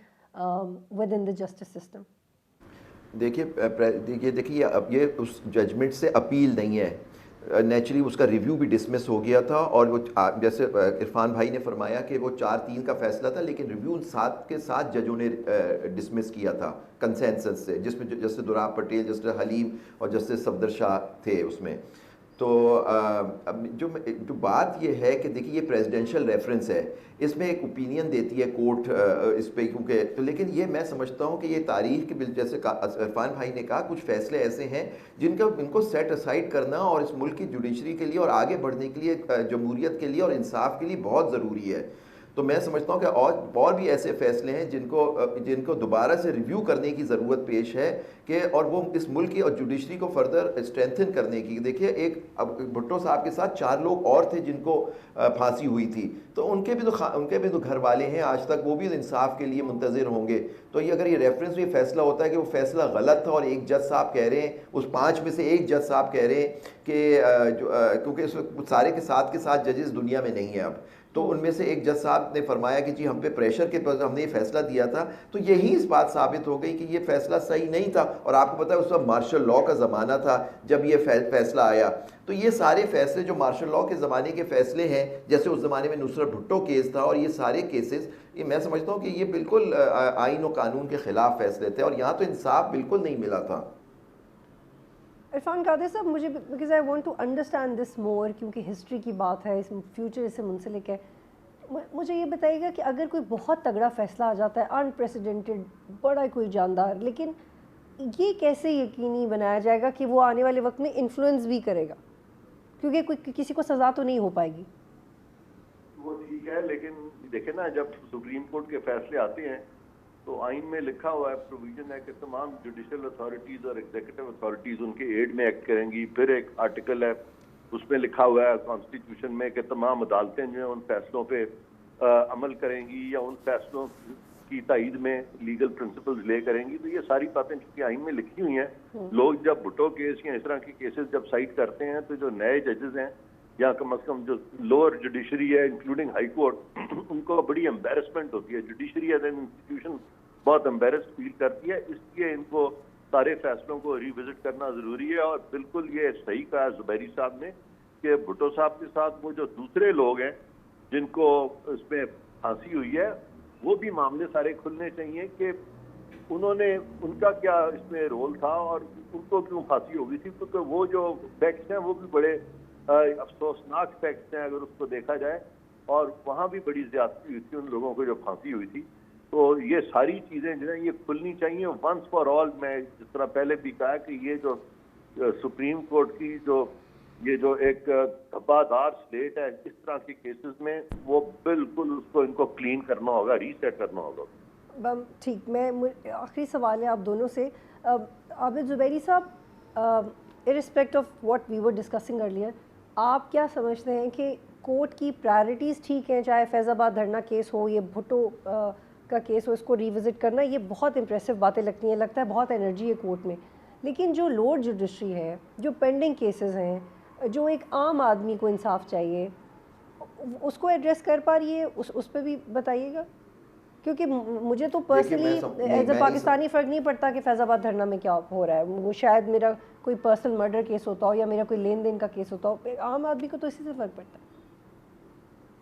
within the justice system? देखिए अब ये उस जजमेंट से अपील नहीं है, नेचुरली उसका रिव्यू भी डिसमिस हो गया था। और वो जैसे इरफान भाई ने फरमाया कि वो 4-3 का फैसला था, लेकिन रिव्यू उन 7 के 7 जजों ने डिसमिस किया था कंसेंसस से, जिसमें जस्टिस दुराब पटेल, जस्टिस हलीम और जस्टिस सफदर शाह थे उसमें। तो अब जो बात ये है कि देखिए ये प्रेसिडेंशियल रेफरेंस है, इसमें एक ओपिनियन देती है कोर्ट इस पे, क्योंकि तो लेकिन ये मैं समझता हूँ कि ये तारीख के जैसे इरफान भाई ने कहा, कुछ फैसले ऐसे हैं इनको सेट असाइड करना और इस मुल्क की जुडिशरी के लिए और आगे बढ़ने के लिए, जमहूरियत के लिए और इंसाफ के लिए बहुत ज़रूरी है। तो मैं समझता हूँ कि और भी ऐसे फैसले हैं जिनको दोबारा से रिव्यू करने की ज़रूरत पेश है कि और वो इस मुल्क की और जुडिशरी को फर्दर स्ट्रेंथन करने की। देखिए अब भुट्टो साहब के साथ 4 लोग और थे जिनको फांसी हुई थी, तो उनके भी तो घर वाले हैं आज तक, वो भी इंसाफ के लिए मुंतज़िर होंगे। तो ये अगर ये रेफरेंस ये फैसला होता है कि वो फैसला गलत था और एक जज साहब कह रहे हैं, उस 5 में से एक जज साहब कह रहे हैं कि क्योंकि इस सारे के साथ जजेस दुनिया में नहीं है अब, तो उनमें से एक जज साहब ने फरमाया कि जी हम पे प्रेशर के पर हमने ये फैसला दिया था, तो यही इस बात साबित हो गई कि ये फैसला सही नहीं था। और आपको पता है उस वक्त मार्शल लॉ का ज़माना था जब ये फैसला आया। तो ये सारे फैसले जो मार्शल लॉ के ज़माने के फैसले हैं, जैसे उस ज़माने में नुसरत भुट्टो केस था, और ये सारे केसेस, ये मैं समझता हूँ कि ये बिल्कुल आइन और कानून के ख़िलाफ़ फैसले थे, और यहाँ तो इंसाफ बिल्कुल नहीं मिला था। इरफान कादिर साहब, मुझे because I want to understand this more, क्योंकि हिस्ट्री की बात है, इस फ्यूचर से मुंसलिक है, मुझे ये बताइएगा कि अगर कोई बहुत तगड़ा फैसला आ जाता है, अनप्रेसिडेंटेड, बड़ा कोई जानदार, लेकिन ये कैसे यकीनी बनाया जाएगा कि वो आने वाले वक्त में इन्फ्लुएंस भी करेगा, क्योंकि कोई किसी को सज़ा तो नहीं हो पाएगी। वो ठीक है, लेकिन देखे ना जब सुप्रीम कोर्ट के फैसले आते हैं तो आइन में लिखा हुआ है, प्रोविजन है कि तमाम जुडिशियल अथॉरिटीज़ और एग्जीक्यूटिव अथॉरिटीज़ उनके एड में एक्ट करेंगी। फिर एक आर्टिकल है उसमें लिखा हुआ है कॉन्स्टिट्यूशन में कि तमाम अदालतें जो हैं उन फैसलों पे अमल करेंगी या उन फैसलों की तायीद में लीगल प्रिंसिपल्स ले करेंगी। तो ये सारी बातें चूंकि आइन में लिखी हुई हैं, लोग जब भुट्टो केस या इस तरह के केसेस जब साइड करते हैं तो जो नए जजेस हैं या कम अज़ कम जो लोअर जुडिशरी है इंक्लूडिंग हाई कोर्ट, उनको बड़ी एम्बेरसमेंट होती है। जुडिशरी एज एन इंस्टीट्यूशन बहुत एम्बेरस्ड फील करती है, इसलिए इनको सारे फैसलों को रिविजिट करना जरूरी है। और बिल्कुल ये सही कहा ज़ुबैरी साहब ने कि भुट्टो साहब के साथ वो जो दूसरे लोग हैं जिनको इसमें फांसी हुई है, वो भी मामले सारे खुलने चाहिए कि उन्होंने, उनका क्या इसमें रोल था और उनको क्यों फांसी हो गई थी, क्योंकि वो जो फैक्ट्स हैं वो भी बड़े अफसोसनाक फैक्ट्स हैं अगर उसको देखा जाए, और वहाँ भी बड़ी ज्यादती हुई थी उन लोगों को जो फांसी हुई थी। तो ये सारी चीज़ें जो है ये खुलनी चाहिए वंस फॉर ऑल। मैं जिस तरह पहले भी कहा कि ये जो सुप्रीम कोर्ट की ये जो एक धब्बादार स्लेट है इस तरह के केसेस में, वो बिल्कुल उसको इनको क्लीन करना होगा, रीसेट करना होगा। ठीक, आखिरी सवाल है आप दोनों से। आबिद ज़ुबैरी साहब, irrespective of what we were discussing earlier, आप क्या समझते हैं कि कोर्ट की प्रायोरिटीज़ ठीक हैं? चाहे फैज़ाबाद धरना केस हो, ये भुट्टो का केस हो, इसको रिविज़िट करना, ये बहुत इंप्रेसिव बातें लगती हैं, लगता है बहुत एनर्जी है कोर्ट में। लेकिन जो लोअर जुडिशरी है, जो पेंडिंग केसेस हैं, जो एक आम आदमी को इंसाफ चाहिए, उसको एड्रेस कर पा रही है? उस पर भी बताइएगा, क्योंकि मुझे तो पर्सनली एज अ पाकिस्तानी फ़र्क नहीं पड़ता कि फैज़ाबाद धरना में क्या हो रहा है। वो शायद मेरा कोई पर्सनल मर्डर केस होता हो या मेरा कोई लेन देन का केस होता हो, आम आदमी को तो इसी से फ़र्क पड़ता है।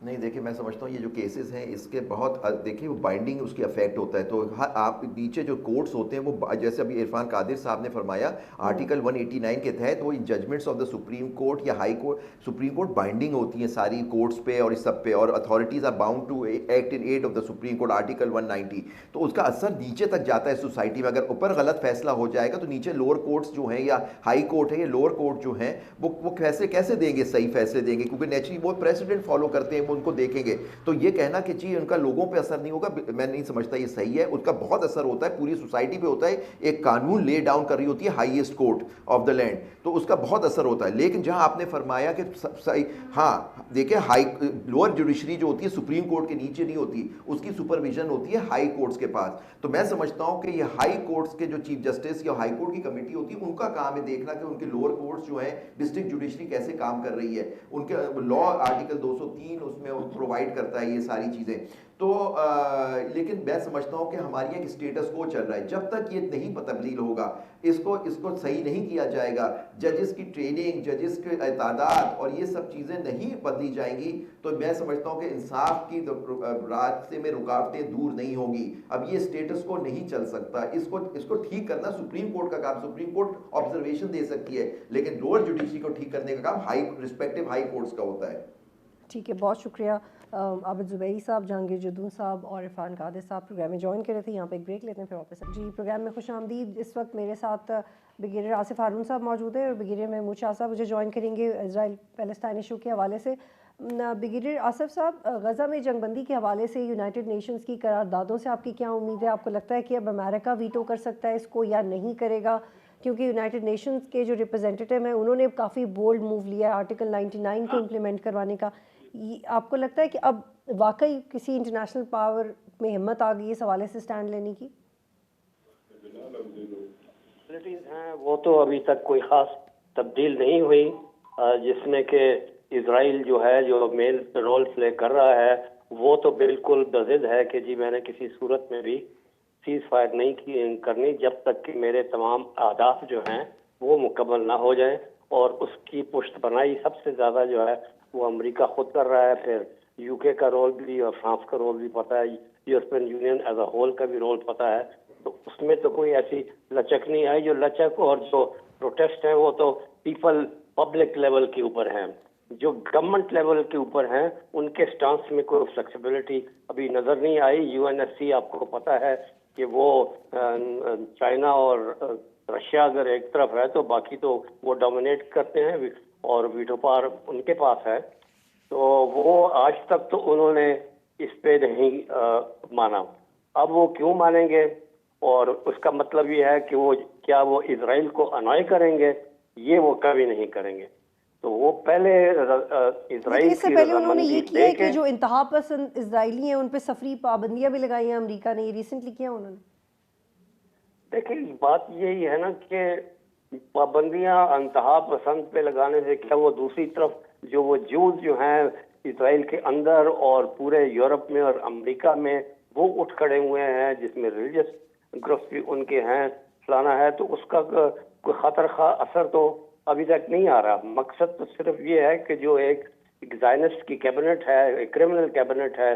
नहीं, देखिए मैं समझता हूँ ये जो केसेस हैं इसके बहुत देखिए वो बाइंडिंग उसकी अफेक्ट होता है। तो आप नीचे जो कोर्ट्स होते हैं वो जैसे अभी इरफान कादिर साहब ने फरमाया आर्टिकल 189 के तहत वो judgments of the Supreme Court या high court, Supreme Court binding होती हैं सारी कोर्ट्स पे और इस सब पे, और authorities are bound to act in aid of the Supreme Court article 190। तो उसका असर नीचे तक जाता है सोसाइटी में। अगर ऊपर गलत फैसला हो जाएगा तो नीचे लोअर कोर्ट्स जो हैं या हाई कोर्ट है या लोअर कोर्ट जो हैं वो कैसे देंगे, सही फैसले देंगे, क्योंकि नेचुरली वो प्रेसिडेंट फॉलो करते हैं, वो उनको देखेंगे। तो ये कहना कि जी उनका लोगों पे असर नहीं होगा, मैं नहीं समझता ये सही है। उसका बहुत असर होता है, पूरी सोसाइटी पे होता है। एक कानून ले डाउन कर रही होती है highest court of the land, तो उसका बहुत असर होता है। लेकिन जहां आपने फरमाया कि सही, हाँ देखिए हाई लोअर जुडिशरी जो होती है सुप्रीम कोर्ट के नीचे नहीं होती, उसकी सुपरविजन होती है हाई कोर्ट्स के पास। तो मैं समझता हूं कि ये हाई कोर्ट्स के जो चीफ जस्टिस या हाई कोर्ट की कमेटी होती है उनका काम है देखना कि उनके लोअर कोर्ट्स जो है डिस्ट्रिक्ट जुडिशरी कैसे काम कर रही है। उनके लॉ आर्टिकल 203 उसमें प्रोवाइड करता है ये सारी चीजें। तो लेकिन मैं समझता हूं कि हमारी एक स्टेटस को चल रहा है, जब तक ये नहीं तब्दील होगा, इसको सही नहीं किया जाएगा, जजेस की ट्रेनिंग, जजेस की तादाद और ये सब चीजें नहीं बदली जाएंगी, तो मैं समझता हूं कि इंसाफ की रास्ते में रुकावटें दूर नहीं होगी। अब ये स्टेटस को नहीं चल सकता, इसको ठीक करना सुप्रीम कोर्ट का काम। सुप्रीम कोर्ट ऑब्जर्वेशन दे सकती है, लेकिन लोअर जुडिशरी को ठीक करने का काम रिस्पेक्टिव हाई कोर्ट्स का होता है। ठीक है, बहुत शुक्रिया आबिद ज़ुबैरी साहब, जहांगीर जदून साहब और इरफान कादिर साहब प्रोग्राम में ज्वाइन कर रहे थे। यहाँ पे एक ब्रेक लेते हैं, फिर वापस जी प्रोग्राम में खुश आमदीद। इस वक्त मेरे साथ ब्रिगेडियर आसिफ हारून साहब मौजूद है और ब्रिगेडियर महमूद शाह साहब मुझे ज्वाइन करेंगे इजराइल पैलेस्टाइन इशू के हवाले से। ब्रिगेडियर आसिफ साहब, गज़ा में जंगबंदी के हवाले से यूनाइटेड नेशंस की करारदादों से आपकी क्या उम्मीद है? आपको लगता है कि अब अमेरिका वीटो कर सकता है इसको या नहीं करेगा? क्योंकि यूनाइटेड नेशंस के जो रिप्रेजेंटेटिव हैं उन्होंने काफ़ी बोल्ड मूव लिया है आर्टिकल 99 को इम्प्लीमेंट करवाने का। आपको लगता है कि अब वाकई किसी इंटरनेशनल पावर में हिम्मत आ गई इस हवाले से स्टैंड लेने की? हैं वो तो अभी तक कोई खास तब्दील नहीं हुई, जिसमें कि इजराइल जो है जो मेन रोल प्ले कर रहा है वो तो बिल्कुल बज़िद है कि जी मैंने किसी सूरत में भी सीज फायर नहीं करनी जब तक कि मेरे तमाम अहदाफ जो हैं वो मुकम्मल ना हो जाएं। और उसकी पुष्ट बनाई सबसे ज़्यादा जो है वो अमेरिका खुद कर रहा है। फिर यूके का रोल भी और फ्रांस का रोल भी पता है, European Union as a whole का भी रोल पता है। तो उसमें तो कोई ऐसी लचक नहीं आई। जो लचक और जो प्रोटेस्ट है वो तो पब्लिक लेवल के ऊपर है। जो गवर्नमेंट लेवल के ऊपर हैं उनके स्टांस में कोई फ्लेक्सिबिलिटी अभी नजर नहीं आई। यूएनएससी आपको पता है कि वो चाइना और रशिया अगर एक तरफ है तो बाकी तो वो डोमिनेट करते हैं और वीटो पावर उनके पास है। तो वो आज तक तो उन्होंने इस पे नहीं माना। अब वो क्यों मानेंगे? और उसका मतलब ये है कि वो इजराइल को अनॉय करेंगे? ये वो कभी नहीं करेंगे। तो वो पहले इजराइल इससे पहले उन्होंने ये किया है कि जो इंतहा पसंद इजरायली हैं उन पे सफरी पाबंदियां भी लगाई हैं अमेरिका ने, ये रिसेंटली किया उन्होंने। देखिए बात यही है ना कि पाबंदियां इंतहा पसंद पे लगाने से क्या वो दूसरी तरफ जो वो जूस जो हैं इजराइल के अंदर और पूरे यूरोप में और अमेरिका में वो उठ खड़े हुए हैं, जिसमें रिलीजियस ग्रुप्स भी उनके हैं, फलाना है, तो उसका कोई खतर खा असर तो अभी तक नहीं आ रहा। मकसद तो सिर्फ ये है कि जो एक ज़ायनिस्ट की कैबिनेट है, एक क्रिमिनल कैबिनेट है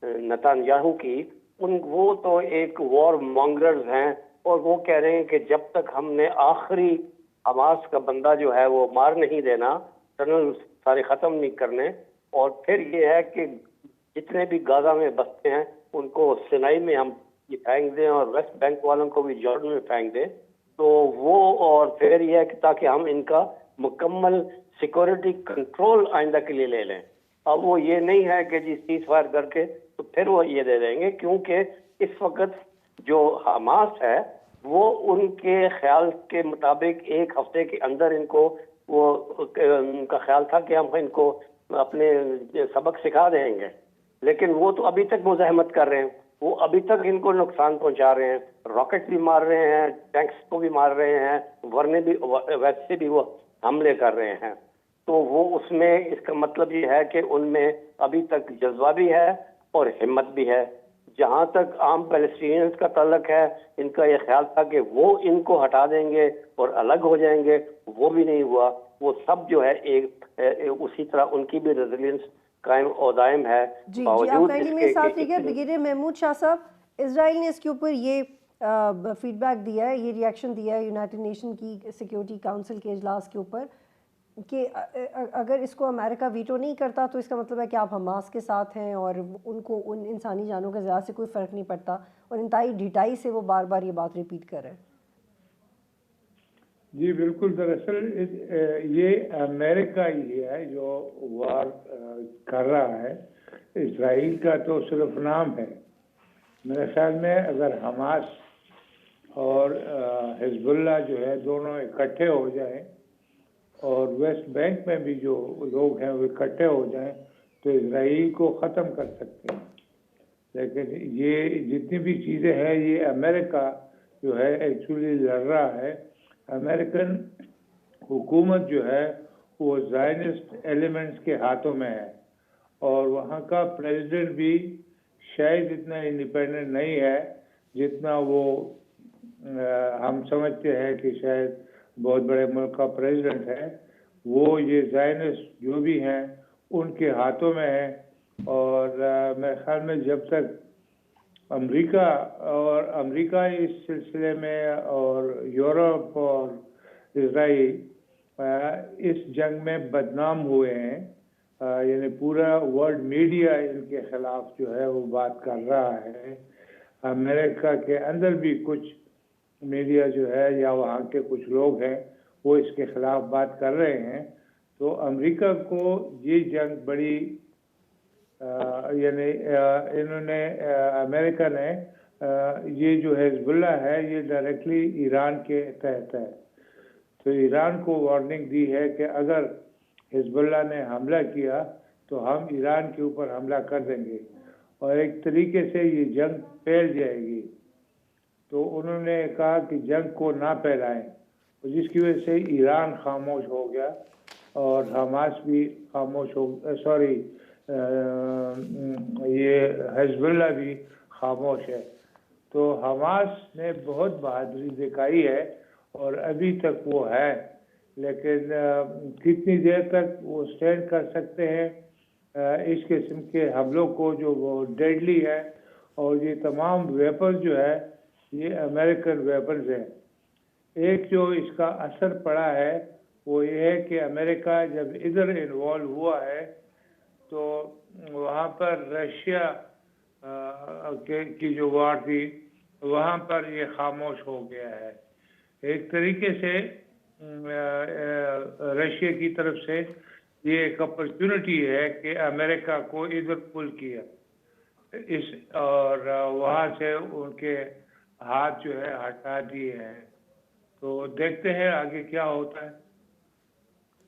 नेतन्याहू की, वो तो एक वॉर मॉन्गरर्स हैं और वो कह रहे हैं कि जब तक हमने आखिरी हमास का बंदा जो है वो मार नहीं देना, टनल सारे खत्म नहीं करने, और फिर ये है कि जितने भी गाजा में बसते हैं उनको सिनाई में हम ये फेंक दें और वेस्ट बैंक वालों को भी जॉर्डन में फेंक दें, तो वो, और फिर ये है कि ताकि हम इनका मुकम्मल सिक्योरिटी कंट्रोल आइंदा के लिए ले लें। अब वो ये नहीं है कि जी सीज फायर करके तो फिर वो ये दे देंगे, क्योंकि इस वक्त जो हमास है वो उनके ख्याल के मुताबिक एक हफ्ते के अंदर इनको वो उनका ख्याल था कि हम इनको अपने सबक सिखा देंगे, लेकिन वो तो अभी तक मुजाहमत कर रहे हैं, वो अभी तक इनको नुकसान पहुंचा रहे हैं, रॉकेट भी मार रहे हैं, टैंक्स को भी मार रहे हैं, वरने भी वैसे भी वो हमले कर रहे हैं। तो वो उसमें इसका मतलब ये है कि उनमें अभी तक जज्बा भी है और हिम्मत भी है। जहां तक आम पैलेस्टीनियंस का ताल्लुक है, इनका ये ख्याल था कि वो इनको हटा देंगे और अलग हो जाएंगे, वो भी नहीं हुआ। वो सब जो है एक उसी तरह उनकी भी रेजिलियंस कायम और दायम है। जी जी, आप कहेंगे मेरे साथ ठीक है। ब्रिगेडियर महमूद शाह साहब, इजराइल ने इसके ऊपर ये फीडबैक दिया है, ये रिएक्शन दिया है यूनाइटेड नेशन की सिक्योरिटी काउंसिल के इजलास के ऊपर कि अगर इसको अमेरिका वीटो नहीं करता तो इसका मतलब है कि आप हमास के साथ हैं और उनको उन इंसानी जानों के ज़रा से कोई फ़र्क नहीं पड़ता, और इंतहाई ढिठाई से वो बार बार ये बात रिपीट कर रहे हैं। जी बिल्कुल, दरअसल ये अमेरिका ही है जो वार कर रहा है, इसराइल का तो सिर्फ नाम है। मेरे ख्याल में अगर हमास और हिजबुल्लाह जो है दोनों इकट्ठे हो जाएं और वेस्ट बैंक में भी जो लोग हैं वो इकट्ठे हो जाएं तो इसराइल को ख़त्म कर सकते हैं। लेकिन ये जितनी भी चीज़ें हैं ये अमेरिका जो है एक्चुअली लड़ रहा है। अमेरिकन हुकूमत जो है वो ज़ायनिस्ट एलिमेंट्स के हाथों में है और वहाँ का प्रेसिडेंट भी शायद इतना इंडिपेंडेंट नहीं है जितना वो हम समझते हैं कि शायद बहुत बड़े मुल्क का प्रेसिडेंट है। वो ये ज़ायनिस्ट जो भी हैं उनके हाथों में है और मेरे ख्याल में जब तक अमेरिका इस सिलसिले में और यूरोप और इजराइल इस जंग में बदनाम हुए हैं, यानी पूरा वर्ल्ड मीडिया इनके खिलाफ जो है वो बात कर रहा है। अमेरिका के अंदर भी कुछ मीडिया जो है या वहाँ के कुछ लोग हैं वो इसके खिलाफ बात कर रहे हैं। तो अमेरिका को ये जंग बड़ी यानी इन्होंने अमेरिका ने ये जो हिजबुल्लाह है ये डायरेक्टली ईरान के तहत है, तो ईरान को वार्निंग दी है कि अगर हिजबुल्लाह ने हमला किया तो हम ईरान के ऊपर हमला कर देंगे और एक तरीके से ये जंग फैल जाएगी। तो उन्होंने कहा कि जंग को ना फैलाएं, जिसकी वजह से ईरान खामोश हो गया और हमास भी खामोश हो, सॉरी ये हिजबुल्लाह भी खामोश है। तो हमास ने बहुत बहादुरी दिखाई है और अभी तक वो है, लेकिन कितनी देर तक वो स्टैंड कर सकते हैं इस किस्म के हमलों को जो वो डेडली है। और ये तमाम वेपन जो है ये अमेरिकन वेपन्स हैं। एक जो इसका असर पड़ा है वो ये है कि अमेरिका जब इधर इन्वॉल्व हुआ है तो वहाँ पर रशिया की जो वार थी वहाँ पर ये खामोश हो गया है। एक तरीके से रशिया की तरफ से ये एक अपॉर्चुनिटी है कि अमेरिका को इधर पुल किया इस और वहाँ से उनके हाथ जो है हटा दिए हैं। तो देखते हैं आगे क्या होता है।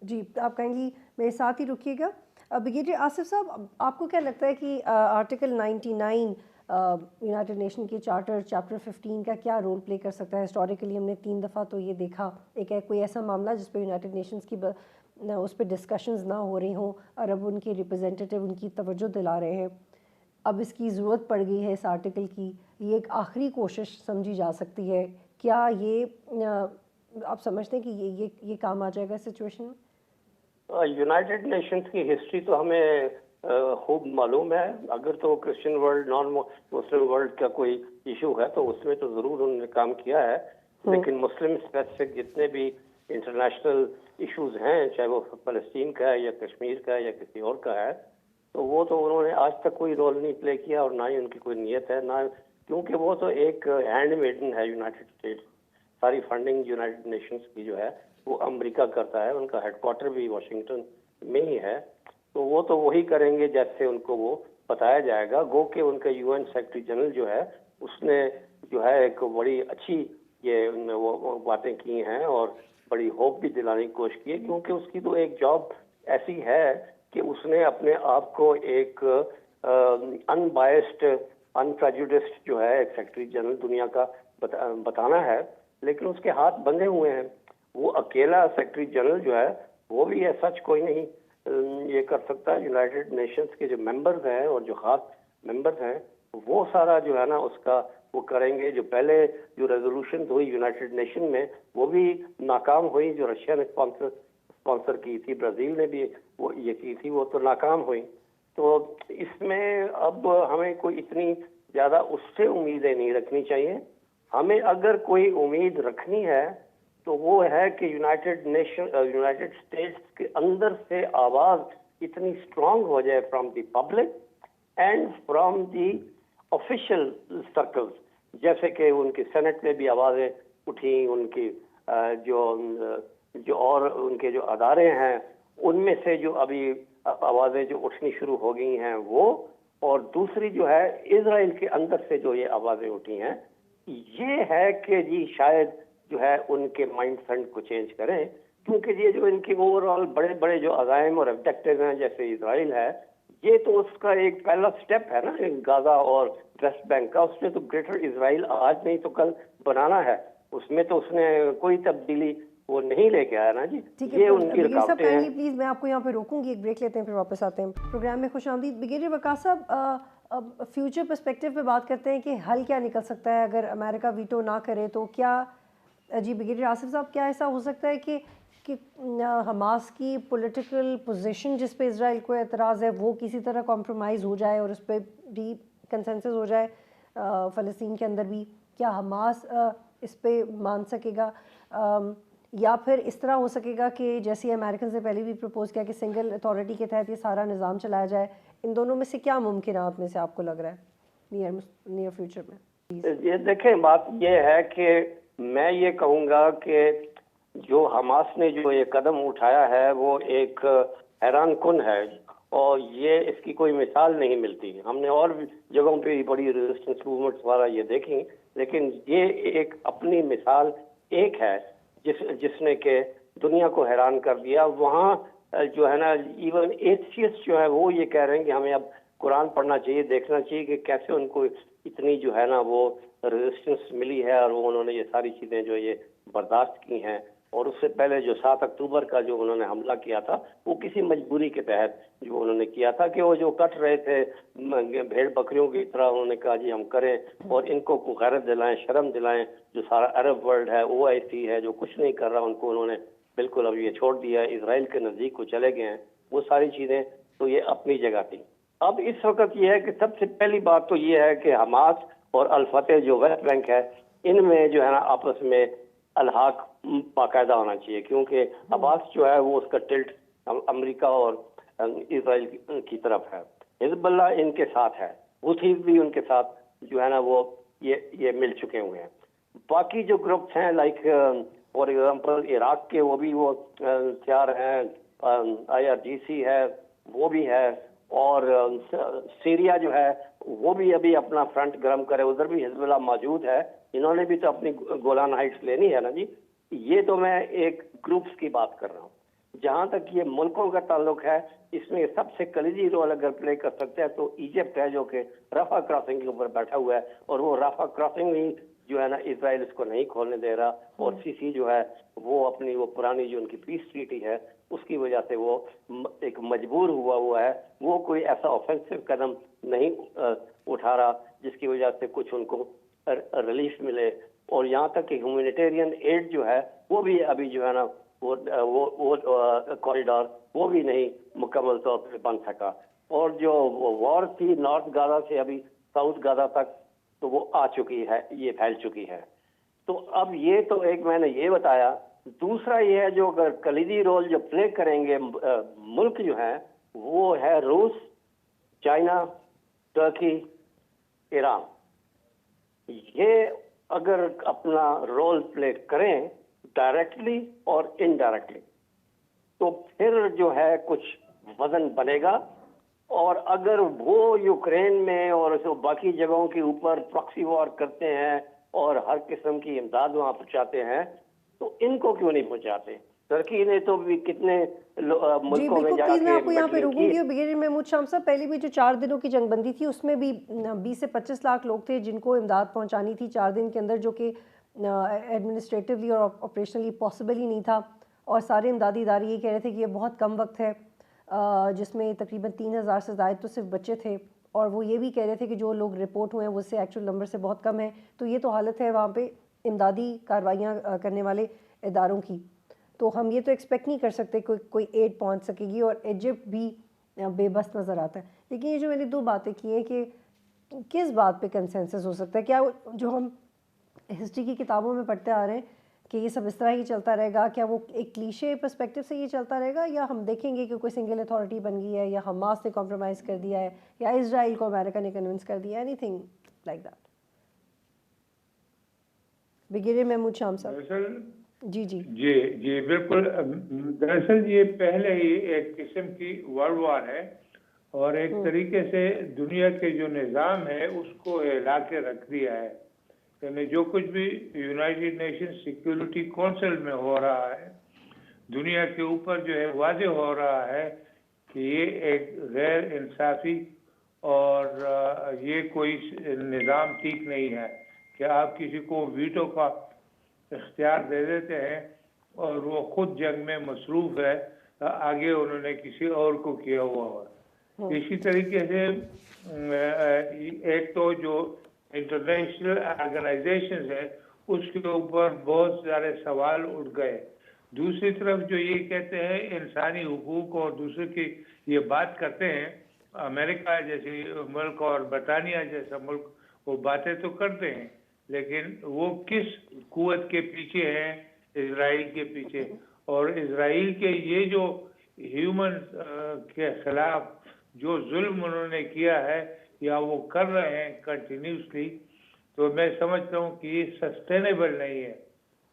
जी, आप कहेंगी मेरे साथ ही रुकिएगा। ब्रिगेडियर आसिफ साहब, आपको क्या लगता है कि आर्टिकल 99 यूनाइटेड नेशन के चार्टर चैप्टर 15 का क्या रोल प्ले कर सकता है? हिस्टोरिकली हमने 3 दफ़ा तो ये देखा, एक है कोई ऐसा मामला जिस पर यूनाइटेड नेशंस की उस पर डिस्कशंस ना हो रही हों और अब उनके रिप्रेजेंटेटिव उनकी तवज्जो दिला रहे हैं, अब इसकी ज़रूरत पड़ गई है इस आर्टिकल की, ये एक आखिरी कोशिश समझी जा सकती है। क्या ये आप समझते हैं कि ये काम आ जाएगा सिचुएशन में? यूनाइटेड नेशंस की हिस्ट्री तो हमें खूब मालूम है। अगर तो Christian world, non Muslim world का कोई इशू है तो उसमें तो जरूर उन्होंने काम किया है, लेकिन मुस्लिम स्पेसिफिक जितने भी इंटरनेशनल इश्यूज हैं, चाहे वो फलस्तीन का है या कश्मीर का है या किसी और का है, तो वो तो उन्होंने आज तक कोई रोल नहीं प्ले किया और ना ही उनकी कोई नीयत है, ना, क्योंकि वो तो एक हैंडमेडन है यूनाइटेड स्टेट्स। सारी फंडिंग यूनाइटेड नेशंस की जो है वो अमेरिका करता है, उनका हेडक्वार्टर भी वाशिंगटन में ही है, तो वो तो वही करेंगे जैसे उनको वो बताया जाएगा। गो के उनका यूएन सेक्रेटरी जनरल जो है उसने जो है एक बड़ी अच्छी ये वो बातें की हैं और बड़ी होप भी दिलाने की कोशिश की है, क्योंकि उसकी तो एक जॉब ऐसी है कि उसने अपने आप को एक अनबायस्ड, अनप्रेजुडिस्ड जो है एक सेक्रेटरी जनरल दुनिया का बताना है, लेकिन उसके हाथ बंधे हुए हैं। वो अकेला सेक्रेटरी जनरल जो है वो भी है सच कोई नहीं ये कर सकता है। यूनाइटेड नेशंस के जो मेंबर्स हैं और जो खास मेंबर्स हैं वो सारा जो है ना उसका वो करेंगे। जो पहले जो रेजोल्यूशन हुई यूनाइटेड नेशन में वो भी नाकाम हुई, जो रशिया ने स्पॉन्सर की थी, ब्राजील ने भी वो ये की थी, वो तो नाकाम हुई। तो इसमें अब हमें कोई इतनी ज्यादा उससे उम्मीदें नहीं रखनी चाहिए। हमें अगर कोई उम्मीद रखनी है तो वो है कि यूनाइटेड स्टेट्स के अंदर से आवाज इतनी स्ट्रांग हो जाए from the public and from the official circles, जैसे कि उनकी सेनेट में भी आवाजें उठी, उनकी जो और उनके जो अदारे हैं उनमें से जो अभी आवाजें जो उठनी शुरू हो गई हैं वो, और दूसरी जो है इजराइल के अंदर से जो ये आवाजें उठी हैं, ये है कि जी शायद जो है उनके माइंड सेट को चेंज करें, क्योंकि ये जो इनके ओवरऑल बड़े बड़े जो अज़ाइम और ऑब्जेक्टिव हैं जैसे इजराइल है, ये तो उसका एक पहला स्टेप है ना गाजा और वेस्ट बैंक का, उसने तो ग्रेटर इजराइल आज नहीं तो कल बनाना है, उसमें तो उसने कोई तब्दीली वो नहीं लेके आया ना जी। ये उनकी रुकावटें हैं। प्लीज मैं आपको यहाँ पे रोकूंगी, एक ब्रेक लेते हैं फिर वापस आते हैं प्रोग्राम में। खुशामदीद ब्रिगेडियर वकास साहब, अब फ्यूचर पर्सपेक्टिव पे बात करते हैं कि हल क्या निकल सकता है अगर अमेरिका वीटो ना करे तो। क्या जी ब्रिगेडियर आसिफ साहब, क्या ऐसा हो सकता है कि हमास की पॉलिटिकल पोजीशन जिस पे इजराइल को एतराज़ है वो किसी तरह कॉम्प्रोमाइज़ हो जाए और उस पर भी कंसेंसस हो जाए फ़लस्तीन के अंदर भी? क्या हमास इस पे मान सकेगा, या फिर इस तरह हो सकेगा कि जैसे अमेरिकन ने पहले भी प्रपोज किया कि सिंगल अथॉरिटी के तहत ये सारा निज़ाम चलाया जाए? इन दोनों में से क्या मुमकिनात में से आपको लग रहा है नियर फ्यूचर में? ये देखें, बात ये है कि मैं ये कहूँगा कि जो हमास ने जो ये कदम उठाया है वो एक हैरान कुन है और ये इसकी कोई मिसाल नहीं मिलती। हमने और जगहों पे भी बड़ी रेजिस्टेंस मूवमेंट्स वाला ये देखी, लेकिन ये एक अपनी मिसाल एक है जिसने के दुनिया को हैरान कर दिया। वहाँ जो है ना इवन एथियस्ट जो है वो ये कह रहे हैं कि हमें अब कुरान पढ़ना चाहिए, देखना चाहिए कि कैसे उनको इतनी जो है ना वो रेजिस्टेंस मिली है और वो उन्होंने ये सारी चीज़ें जो ये बर्दाश्त की हैं। और उससे पहले जो 7 अक्टूबर का जो उन्होंने हमला किया था वो किसी मजबूरी के तहत जो उन्होंने किया था कि वो जो कट रहे थे भेड़ बकरियों की तरह, उन्होंने कहा जी हम करें और इनको गैरत दिलाएं, शर्म दिलाएं। जो सारा अरब वर्ल्ड है, OIC है, जो कुछ नहीं कर रहा उनको उन्होंने बिल्कुल अब ये छोड़ दिया, इजराइल के नज़दीक को चले गए हैं। वो सारी चीज़ें तो ये अपनी जगह थी। अब इस वक्त ये है कि सबसे पहली बात तो ये है कि हमास और अल-फतह जो वेस्ट बैंक है इनमें जो है ना आपस में अलहाक बाकायदा होना चाहिए, क्योंकि अब्बास जो है वो उसका टिल्ट अमेरिका और इजराइल की तरफ है। हिजबुल्लाह इनके साथ है, हुथीज भी उनके साथ जो है ना वो ये मिल चुके हुए हैं। बाकी जो ग्रुप्स हैं लाइक फॉर एग्जांपल इराक के वो भी वो तैयार हैं, IRGC है वो भी है, और सीरिया जो है वो भी अभी अपना फ्रंट गर्म करे, उधर भी हिजबुल्लाह मौजूद है। इन्होंने भी तो अपनी गोलान हाइट्स लेनी है ना जी। ये तो मैं एक ग्रुप्स की बात कर रहा हूँ। जहाँ तक ये मुल्कों का ताल्लुक है, इसमें सबसे कलीदी रोल अगर प्ले कर सकते हैं तो इजिप्ट है, जो कि राफा क्रॉसिंग के ऊपर बैठा हुआ है, और वो राफा क्रॉसिंग ही जो है ना इजराइल इसको नहीं खोलने दे रहा, और सीसी जो है वो अपनी वो पुरानी जो उनकी पीस ट्रीटी है उसकी वजह से वो एक मजबूर हुआ है। वो कोई ऐसा ऑफेंसिव कदम नहीं उठा रहा जिसकी वजह से कुछ उनको रिलीफ मिले। और यहाँ तक कि ह्यूमैनिटेरियन एड जो है वो भी अभी जो है ना वो कॉरिडोर वो भी नहीं मुकम्मल तौर पर बन सका। और जो वॉर थी नॉर्थ गाजा से अभी साउथ गाजा तक, तो वो आ चुकी है, ये फैल चुकी है। तो अब ये तो एक मैंने ये बताया। दूसरा ये है जो अगर कलीदी रोल जो प्ले करेंगे मुल्क जो है वो है रूस, चाइना, टर्की, ईरान। ये अगर अपना रोल प्ले करें डायरेक्टली और इनडायरेक्टली, तो फिर जो है कुछ वजन बनेगा। और अगर वो यूक्रेन में और तो बाकी जगहों के ऊपर प्रॉक्सी वॉर करते हैं और हर किस्म की इमदाद वहां पहुंचाते हैं, तो इनको क्यों नहीं पहुंचाते? टर्की ने तो भी कितने मुल्कों में जाके मैं आपको यहाँ पे रुकूंगी। और ब्रिगेडियर महमूद शाम साहब, पहले भी जो 4 दिनों की जंगबंदी थी उसमें भी 20 से 25 लाख लोग थे जिनको इमदाद पहुंचानी थी 4 दिन के अंदर, जो कि एडमिनिस्ट्रेटिवली और ऑपरेशनली पॉसिबल ही नहीं था। और सारे इमदादी इदारे ये कह रहे थे कि ये बहुत कम वक्त है, जिसमें तकरीबन 3000 से ज़ायद तो सिर्फ बच्चे थे। और वो ये भी कह रहे थे कि जो लोग रिपोर्ट हुए हैं वो उससे एक्चुअल नंबर से बहुत कम है। तो ये तो हालत है वहाँ पे इमदादी कार्रवाइयाँ करने वाले इदारों की। तो हम ये तो एक्सपेक्ट नहीं कर सकते कोई एड पहुँच सकेगी। और इजिप्ट भी बेबस नज़र आता है। लेकिन ये जो मैंने 2 बातें की हैं कि किस बात पे कंसेंसस हो सकता है, क्या जो हम हिस्ट्री की किताबों में पढ़ते आ रहे हैं कि ये सब इस तरह ही चलता रहेगा, क्या वो एक क्लीशे पर्सपेक्टिव से ये चलता रहेगा, या हम देखेंगे कि कोई सिंगल अथॉरिटी बन गई है, या हमास ने कॉम्प्रोमाइज़ कर दिया है, या इजराइल को अमेरिका ने कन्विंस कर दिया, anything like that? Brigadier Mahmood Shah साहब। जी जी जी जी बिल्कुल। दरअसल ये पहले ही एक किस्म की वर्ल्ड वॉर है और एक तरीके से दुनिया के जो निज़ाम है उसको हिला के रख दिया है। यानी जो कुछ भी यूनाइटेड नेशन सिक्योरिटी काउंसिल में हो रहा है, दुनिया के ऊपर जो है वाज़े हो रहा है कि ये एक गैर इंसाफी और ये कोई निज़ाम ठीक नहीं है कि आप किसी को वीटो का इख्तियार दे देते हैं और वो खुद जंग में मसरूफ है, आगे उन्होंने किसी और को किया हुआ है। इसी तरीके से एक तो जो इंटरनेशनल ऑर्गेनाइजेशंस है उसके ऊपर बहुत सारे सवाल उठ गए। दूसरी तरफ जो ये कहते हैं इंसानी हुकूक और दूसरे की ये बात करते हैं, अमेरिका जैसे मुल्क और बरतानिया जैसा मुल्क वो बातें तो करते हैं, लेकिन वो किस कुव्वत के पीछे हैं? इजराइल के पीछे। और इजराइल के ये जो ह्यूमन के खिलाफ जो जुल्म उन्होंने किया है या वो कर रहे हैं कंटिन्यूसली, तो मैं समझता हूँ कि ये सस्टेनेबल नहीं है।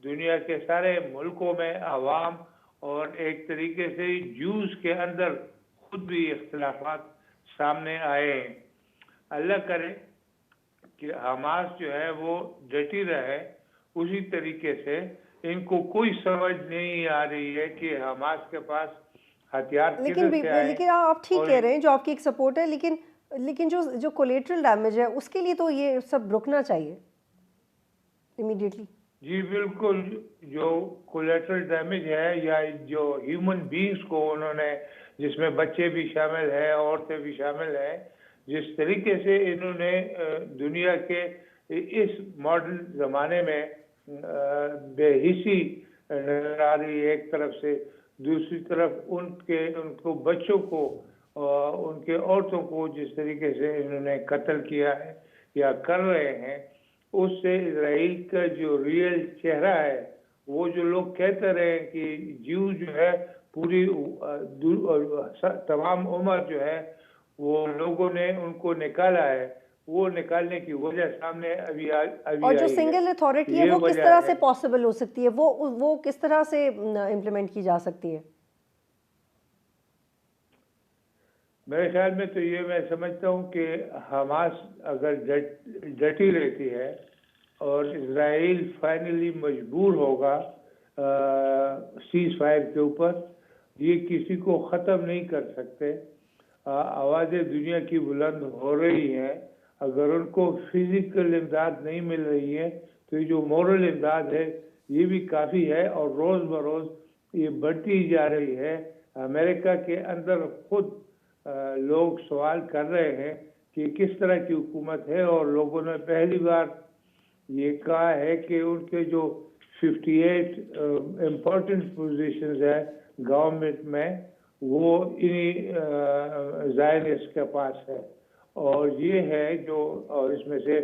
दुनिया के सारे मुल्कों में अवाम और एक तरीके से जूस के अंदर खुद भी इख्तिलाफात सामने आए हैं। अल्लाह करे कि हमास जो है वो डटी रहे उसी तरीके से। इनको कोई समझ नहीं आ रही है कि हमास के पास हथियार किधर से आए। लेकिन आप ठीक कह रहे हैं, जो आपकी एक सपोर्ट है, लेकिन जो कोलेटरल डैमेज है उसके लिए तो ये सब रुकना चाहिए इमीडिएटली। जी बिल्कुल। जो कोलेटरल डैमेज है या जो ह्यूमन बींग्स को उन्होंने, जिसमें बच्चे भी शामिल हैं, औरतें भी शामिल हैं, जिस तरीके से इन्होंने दुनिया के इस मॉडर्न ज़माने में बेहिसी नजर आ रही है एक तरफ से, दूसरी तरफ उनको बच्चों को उनके औरतों को जिस तरीके से इन्होंने कत्ल किया है या कर रहे हैं, उससे इजराइल का जो रियल चेहरा है, वो जो लोग कहते रहे कि जीव जो है पूरी तमाम उम्र जो है वो लोगों ने उनको निकाला है, वो निकालने की वजह सामने अभी और जो सिंगल अथॉरिटी है वो किस तरह से पॉसिबल हो सकती है, वो किस तरह से इम्प्लीमेंट की जा सकती है? मेरे ख्याल में तो ये मैं समझता हूँ कि हमास अगर डटी रहती है और इजराइल फाइनली मजबूर होगा सीज फायर के ऊपर, ये किसी को ख़त्म नहीं कर सकते। आवाज़ें दुनिया की बुलंद हो रही हैं। अगर उनको फिजिकल इमदाद नहीं मिल रही है तो ये जो मॉरल इमदाद है ये भी काफ़ी है और रोज़ बरोज़ ये बढ़ती जा रही है। अमेरिका के अंदर खुद लोग सवाल कर रहे हैं कि किस तरह की हुकूमत है, और लोगों ने पहली बार ये कहा है कि उनके जो 58 इम्पोर्टेंट पोजीशंस है गवर्नमेंट में, वो इन्हीं ज़ायनिस्ट के पास है। और ये है जो, और इसमें से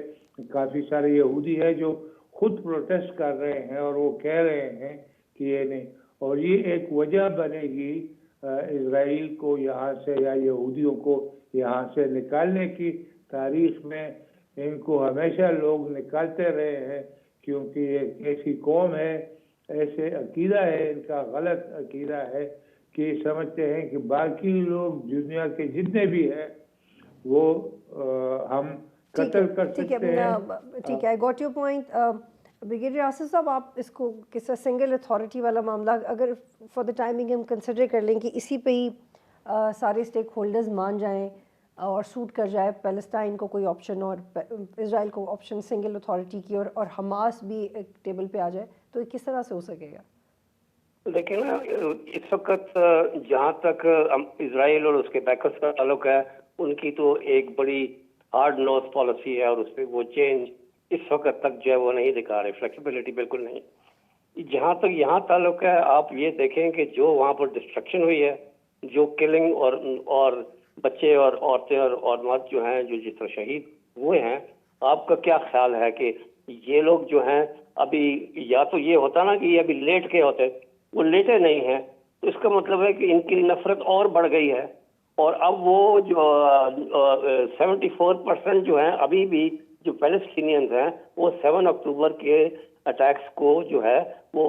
काफ़ी सारे यहूदी है जो खुद प्रोटेस्ट कर रहे हैं और वो कह रहे हैं कि ये नहीं, और ये एक वजह बनेगी इजराइल को यहाँ से या यहूदियों को यहाँ से निकालने की। तारीख में इनको हमेशा लोग निकालते रहे हैं, क्योंकि एक ऐसी कौम है, ऐसे अकीदा है इनका, गलत अकीदा है कि समझते हैं कि बाकी लोग दुनिया के जितने भी हैं वो हम कत्ल कर सकते हैं। ठीक है, I got your point. Brigadier Asif साहब, आप इसको किस सिंगल अथॉरिटी वाला मामला अगर फॉर द टाइमिंग हम कंसिडर कर लें कि इसी पे ही सारे स्टेक होल्डर्स मान जाएं और सूट कर जाए पैलेस्टाइन को कोई ऑप्शन और इजराइल को ऑप्शन सिंगल अथॉरिटी की, और हमास भी एक टेबल पे आ जाए, तो ये किस तरह से हो सकेगा? लेकिन इस वक्त जहाँ तक इजराइल और उसके बैकर्स का ताल्लुक है, उनकी तो एक बड़ी हार्ड नोज पॉलिसी है और उस पर वो चेंज इस वक्त तक जो है वो नहीं दिखा रहे, फ्लेक्सिबिलिटी बिल्कुल नहीं। जहाँ तक यहाँ ताल्लुक है, आप ये देखें कि जो वहाँ पर डिस्ट्रक्शन हुई है, जो किलिंग और बच्चे और औरतें और मर्द जो हैं जो जिस तरह शहीद हुए हैं, आपका क्या ख्याल है कि ये लोग जो हैं अभी, या तो ये होता ना कि ये अभी लेट के होते, वो लेटे नहीं हैं, तो इसका मतलब है कि इनकी नफरत और बढ़ गई है। और अब वो जो 74% जो है अभी भी जो पैलेस्टीनियंस हैं वो 7 अक्टूबर के अटैक्स को जो है वो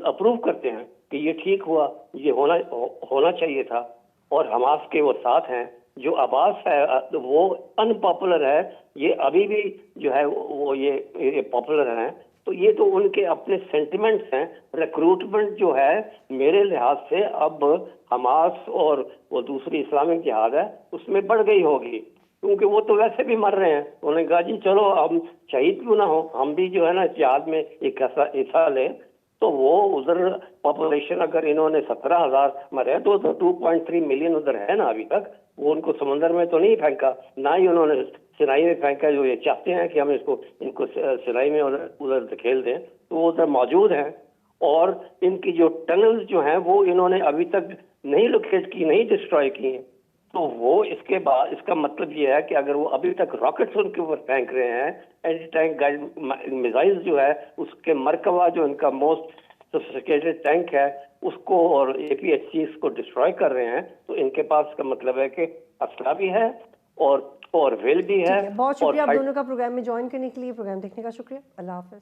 अप्रूव करते हैं कि ये ठीक हुआ, ये होना चाहिए था। और हमास के वो साथ हैं। जो अब्बास है वो अनपॉपुलर है, ये अभी भी जो है वो ये पॉपुलर हैं। तो ये तो उनके अपने सेंटिमेंट्स हैं। रिक्रूटमेंट जो है मेरे लिहाज से अब हमास और वो दूसरी इस्लामिक जिहाद है उसमें बढ़ गई होगी, क्योंकि वो तो वैसे भी मर रहे हैं। उन्होंने कहा जी चलो हम शहीद क्यों ना हो, हम भी जो है ना जिहाद में एक हिस्सा लें। तो वो उधर पॉपुलेशन अगर इन्होंने 17,000 मरे तो 2.3 मिलियन उधर है ना अभी तक। वो उनको समंदर में तो नहीं फेंका, ना ही उन्होंने सिनाई में फेंका। जो ये चाहते हैं कि हम इनको सिनाई में उधर धकेल दें, तो वो उधर मौजूद हैं। और इनकी जो टनल्स जो हैं वो इन्होंने अभी तक नहीं लोकेट की, नहीं डिस्ट्रॉय की हैं। तो वो इसके बाद इसका मतलब ये है कि अगर वो अभी तक रॉकेट्स उनके ऊपर फेंक रहे हैं, एंटी टैंक गाइड मिसाइल जो है उसके मरकबा जो इनका मोस्ट सोफिस्टिकेटेड टैंक है उसको और APHCs को डिस्ट्रॉय कर रहे हैं, तो इनके पास इसका मतलब है कि असला भी है और विल भी है। बहुत शुक्रिया आप दोनों का प्रोग्राम में ज्वाइन करने के लिए। प्रोग्राम देखने का शुक्रिया। अल्लाह हाफ़िज़।